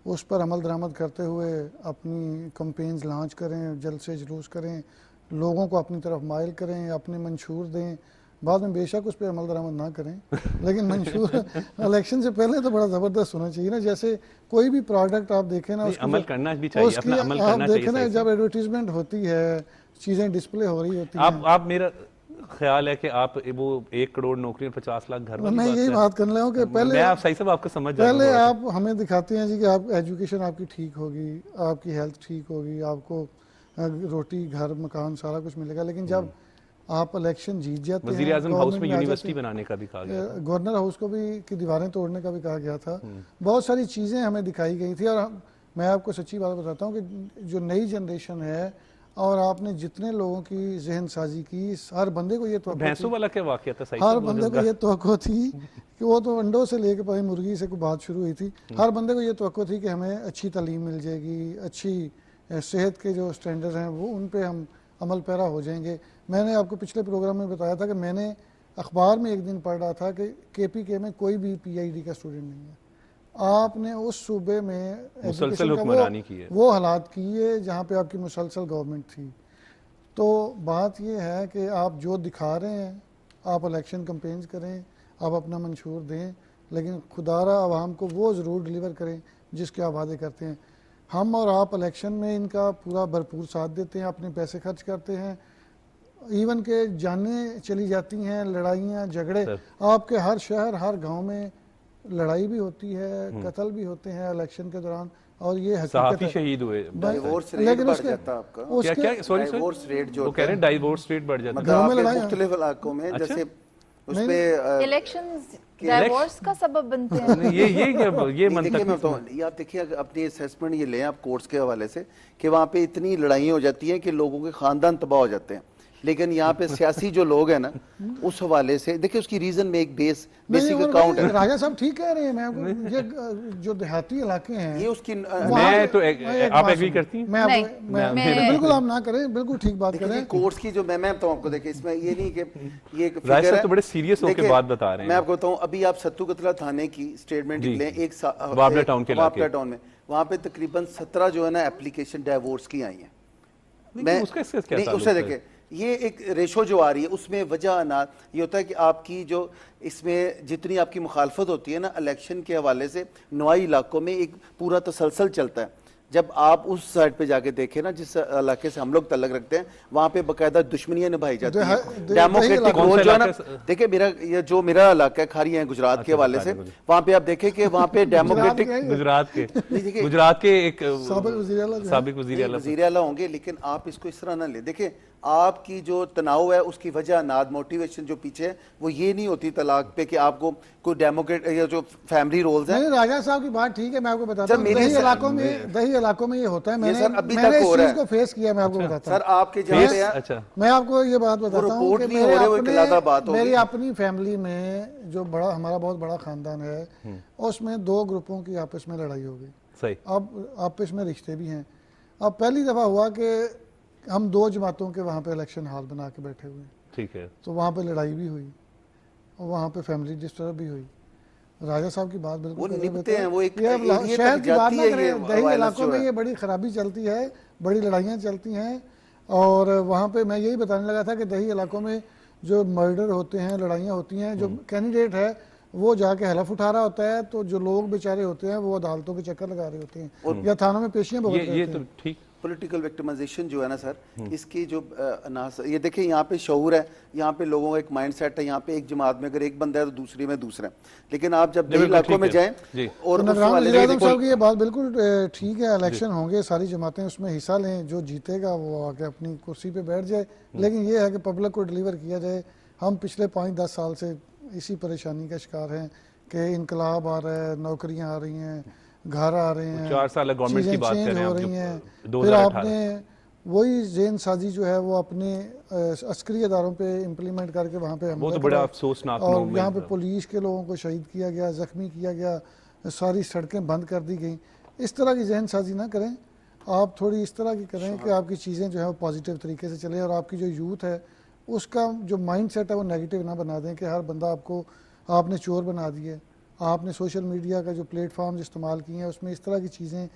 اس پر عمل درآمد کرتے ہوئے اپنی کمپینز لانچ کریں، جلسے جلوس کریں، لوگوں کو اپنی طرف مائل کریں، اپنے منشور دیں. بعد میں بے شک اس پہ عمل درآمد نہ کریں، لیکن منشور الیکشن سے پہلے تو بڑا زبردست ہونا چاہیے نا. جیسے کوئی بھی پروڈکٹ آپ دیکھیں نا، عمل کرنا بھی چاہیے، اپنا عمل کرنا چاہیے. آپ دیکھیں نا، جب ایڈورٹیزمنٹ ہوتی ہے، چیزیں ڈسپلے ہو رہی ہوتی ہیں. آپ میرا خیال ہے کہ آپ وہ 1 کروڑ نوکریاں 50 لاکھ گھر میں یہی بات کرنے لگا ہوں کہ میں آپ صحیح صاحب آپ کو سمجھ پہلے آپ ہمیں دکھاتے ہیں جی کہ آپ ایجوکیشن آپ کی ٹھیک ہوگی، آپ کی ہیلتھ ٹھیک ہوگی، آپ کو روٹی، گھر، مکان، سارا کچھ ملے گا. لیکن جب آپ الیکشن جیت جاتے ہیں. وزیر اعظم ہاؤس میں گورنمنٹ آ یونیورسٹی جاتی ہے. بنانے کا بھی کہا گیا تھا. گورنر ہاؤس کو بھی کی دیواریں توڑنے کا بھی کہا گیا تھا. بہت ساری چیزیں ہمیں دکھائی گئی تھی. اور میں آپ کو سچی بات بتاتا ہوں کہ جو نئی جنریشن ہے اور آپ نے جتنے لوگوں کی ذہن سازی کی, ہر بندے کو یہ توقع بھینسوں والا کیا واقعہ تھا صحیح؟ ہر بندے کو یہ توقع تھی کہ وہ تو انڈوں سے لے کے پہلے مرغی سے کوئی بات شروع ہوئی تھی. ہر بندے کو یہ توقع تھی کہ ہمیں اچھی تعلیم مل جائے گی, اچھی صحت کے جو سٹینڈرڈ ہیں وہ ان پہ ہم عمل پیرا ہو جائیں گے. میں نے آپ کو پچھلے پروگرام میں بتایا تھا کہ میں نے اخبار میں ایک دن پڑھ رہا تھا کہ KPK میں کوئی بھی PID کا اسٹوڈنٹ نہیں ہے. آپ نے اس صوبے میں مسلسل حکمرانی کی ہے, وہ حالات کیے جہاں پہ آپ کی مسلسل گورنمنٹ تھی. تو بات یہ ہے کہ آپ جو دکھا رہے ہیں, آپ الیکشن کمپینز کریں, آپ اپنا منشور دیں, لیکن خدارہ عوام کو وہ ضرور ڈیلیور کریں جس کے آپ وعدے کرتے ہیں. ہم اور آپ الیکشن میں ان کا پورا بھرپور ساتھ دیتے ہیں, اپنے پیسے خرچ کرتے ہیں, ایون کہ جانیں چلی جاتی ہیں, لڑائیاں جھگڑے. آپ کے ہر شہر ہر گاؤں میں لڑائی بھی ہوتی ہے, قتل بھی ہوتے ہیں الیکشن کے دوران, اور یہ صحافی شہید ہوئے. ڈائیورس ریٹ بڑھ جاتا ہے آپ کا. ڈائیورس ریٹ جو کہہ رہے ہیں ڈائیورس ریٹ بڑھ جاتا ہے گھروں میں مختلف علاقوں میں, جیسے اس پہ الیکشنز ڈائیورس کا سبب بنتے ہیں. یہ منطق یہ آپ دیکھیے اپنی اسیسمنٹ یہ لیں آپ کورٹس کے حوالے سے کہ وہاں پہ اتنی لڑائیاں ہو جاتی ہیں کہ لوگوں کے خاندان تباہ ہو جاتے ہیں. لیکن یہاں پہ سیاسی جو لوگ ہیں نا اس حوالے سے دیکھیں اس کی ریزن میں ایک بیسک اکاؤنٹ ہے. راجہ صاحب ٹھیک کہہ رہے ہیں. میں یہ جو دیہاتی علاقے ہیں یہ اس کی میں تو آپ ایگری کرتی ہیں؟ بالکل آپ نہ کریں, بالکل ٹھیک بات کریں. کورٹس کی جو میں بتاؤں آپ کو دیکھیں اس میں یہ نہیں کہ یہ راجہ صاحب تو بڑے سیریس ہو کے بات بتا رہے ہیں. میں آپ کو بتاؤں ابھی آپ ستو قتلہ تھانے کی اسٹیٹمنٹ لیں ایک وابلا ٹاؤن کے علاقے ٹاؤن میں, وہاں پہ تقریباً 17 جو ہے نا اپلیکیشن ڈائیورس کی آئی ہیں. میں اس سے دیکھیں یہ ایک ریشو جو آ رہی ہے اس میں وجہ یہ ہوتا ہے کہ آپ کی جو اس میں جتنی آپ کی مخالفت ہوتی ہے نا الیکشن کے حوالے سے نوائی علاقوں میں ایک پورا تسلسل چلتا ہے. جب آپ اس سائڈ پہ جا کے دیکھیں نا جس علاقے سے ہم لوگ تعلق رکھتے ہیں وہاں پہ باقاعدہ دشمنیاں نبھائی جاتی ہیں. ڈیموکریٹک رول جو ہے نا دیکھیں میرا علاقہ ہے کھاری ہے گجرات کے حوالے سے, وہاں پہ آپ دیکھیں کہ وہاں پہ ڈیموکریٹک گجرات کے ایک سابق وزیر اعلیٰ ہوں گے, لیکن آپ اس کو اس طرح نہ لیں. دیکھیں آپ کی جو تناؤ ہے اس کی وجہ موٹیویشن جو پیچھے ہے وہ یہ نہیں ہوتی طلاق پہ کہ آپ کو کوئی ڈیموکریٹ یا جو فیملی رولز ہیں. راجہ صاحب کی بات ٹھیک ہے, میں آپ کو بتاتا ہوں دیہی علاقوں میں یہ ہوتا ہے. میں نے اس چیز کو فیس کیا, میں آپ کو بتاتا ہوں. سر آپ کے جہاں میں آپ کو یہ بات بتاتا ہوں کہ میری اپنی فیملی میں جو ہمارا بہت بڑا خاندان ہے اس میں 2 گروپوں کی آپس میں لڑائی ہو گئی. اب آپس میں رشتے بھی ہیں. اب پہلی دفعہ ہوا کہ ہم 2 جماعتوں کے وہاں پہ الیکشن ہال بنا کے بیٹھے ہوئے, ٹھیک ہے, تو وہاں پہ لڑائی بھی ہوئی اور وہاں پہ فیملی ڈسٹرب بھی ہوئی. راجہ صاحب کی بات بالکل شہر کی بات نہ کریں, دیہی علاقوں میں یہ بڑی خرابی چلتی ہے, بڑی لڑائیاں چلتی ہیں. اور وہاں پہ میں یہی بتانے لگا تھا کہ دیہی علاقوں میں جو مرڈر ہوتے ہیں, لڑائیاں ہوتی ہیں, جو کینڈیڈیٹ ہے وہ جا کے حلف اٹھا رہا ہوتا ہے, تو جو لوگ بیچارے ہوتے ہیں وہ عدالتوں کے چکر لگا رہے ہوتے ہیں یا تھانوں میں پیشیاں بھگت رہے ہوتے ہیں. پولیٹیکل وکٹمائزیشن جو ہے نا سر, اس کی جو یہ دیکھیں یہاں پہ شعور ہے, یہاں پہ لوگوں کا ایک مائنڈ سیٹ ہے. یہاں پہ ایک جماعت میں اگر ایک بندہ ہے تو دوسری میں دوسرا ہے. لیکن آپ جب دیہی علاقوں میں جائیں اور وزیر اعظم صاحب کی یہ بات بالکل ٹھیک ہے, الیکشن ہوں گے, ساری جماعتیں اس میں حصہ لیں, جو جیتے گا وہ آ کے اپنی کرسی پہ بیٹھ جائے. لیکن یہ ہے کہ پبلک کو ڈیلیور کیا جائے. ہم پچھلے 5-10 سال سے اسی پریشانی کا شکار ہیں کہ انقلاب آ رہا ہے, نوکریاں آ رہی ہیں, گھر آ رہے ہیں, 4 سال گورنمنٹ کی بات کر رہے ہیں, ہو رہی ہیں. پھر آپ نے وہی ذہن سازی جو ہے وہ اپنے عسکری اداروں پہ امپلیمنٹ کر کے وہاں پہ وہ تو بڑا افسوسناک اور یہاں پہ پولیس کے لوگوں کو شہید کیا گیا, زخمی کیا گیا, ساری سڑکیں بند کر دی گئیں. اس طرح کی ذہن سازی نہ کریں, آپ تھوڑی اس طرح کی کریں کہ آپ کی چیزیں جو ہے وہ پازیٹیو طریقے سے چلیں, اور آپ کی جو یوتھ ہے اس کا جو مائنڈ سیٹ ہے وہ نیگیٹو نہ بنا دیں کہ ہر بندہ آپ نے چور بنا دیا ہے. آپ نے سوشل میڈیا کا جو پلیٹ فارمز استعمال کیے ہیں اس میں اس طرح کی چیزیں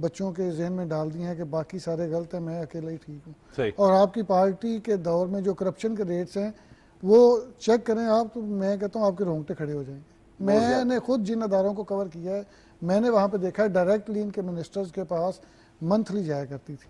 بچوں کے ذہن میں ڈال دی ہیں کہ باقی سارے غلط ہیں, میں اکیلا ہی ٹھیک ہوں. اور آپ کی پارٹی کے دور میں جو کرپشن کے ریٹس ہیں وہ چیک کریں آپ, تو میں کہتا ہوں آپ کے رونگٹے کھڑے ہو جائیں گے. میں نے خود جن اداروں کو کور کیا ہے میں نے وہاں پہ دیکھا ہے ڈائریکٹلی ان کے منسٹرز کے پاس منتھلی جایا کرتی تھی,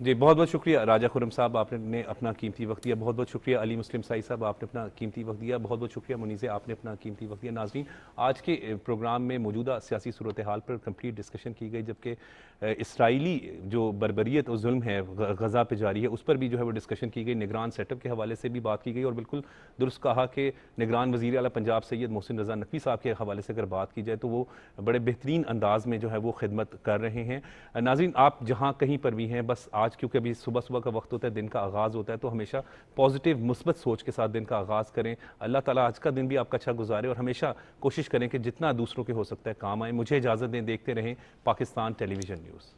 جی بہت بہت شکریہ راجہ خرم صاحب، آپ نے اپنا قیمتی وقت دیا. بہت بہت شکریہ علی مسلم سائی صاحب، آپ نے اپنا قیمتی وقت دیا. بہت بہت شکریہ منیزہ، آپ نے اپنا قیمتی وقت دیا. ناظرین، آج کے پروگرام میں موجودہ سیاسی صورتحال پر کمپلیٹ ڈسکشن کی گئی، جبکہ اسرائیلی جو بربریت اور ظلم ہے غزہ پہ جاری ہے اس پر بھی جو ہے وہ ڈسکشن کی گئی. نگران سیٹ اپ کے حوالے سے بھی بات کی گئی، اور بالکل درست کہا کہ نگران وزیر اعلیٰ پنجاب سید محسن رضا نقوی صاحب کے حوالے سے اگر بات کی جائے تو وہ بڑے بہترین انداز میں جو ہے وہ خدمت کر رہے ہیں. ناظرین، آپ جہاں کہیں پر بھی ہیں، بس آج کیونکہ ابھی صبح کا وقت ہوتا ہے، دن کا آغاز ہوتا ہے، تو ہمیشہ پازیٹیو مثبت سوچ کے ساتھ دن کا آغاز کریں. اللہ تعالیٰ آج کا دن بھی آپ کا اچھا گزارے، اور ہمیشہ کوشش کریں کہ جتنا دوسروں کے ہو سکتا ہے کام آئیں. مجھے اجازت دیں، دیکھتے رہیں پاکستان ٹیلی ویژن نیوز.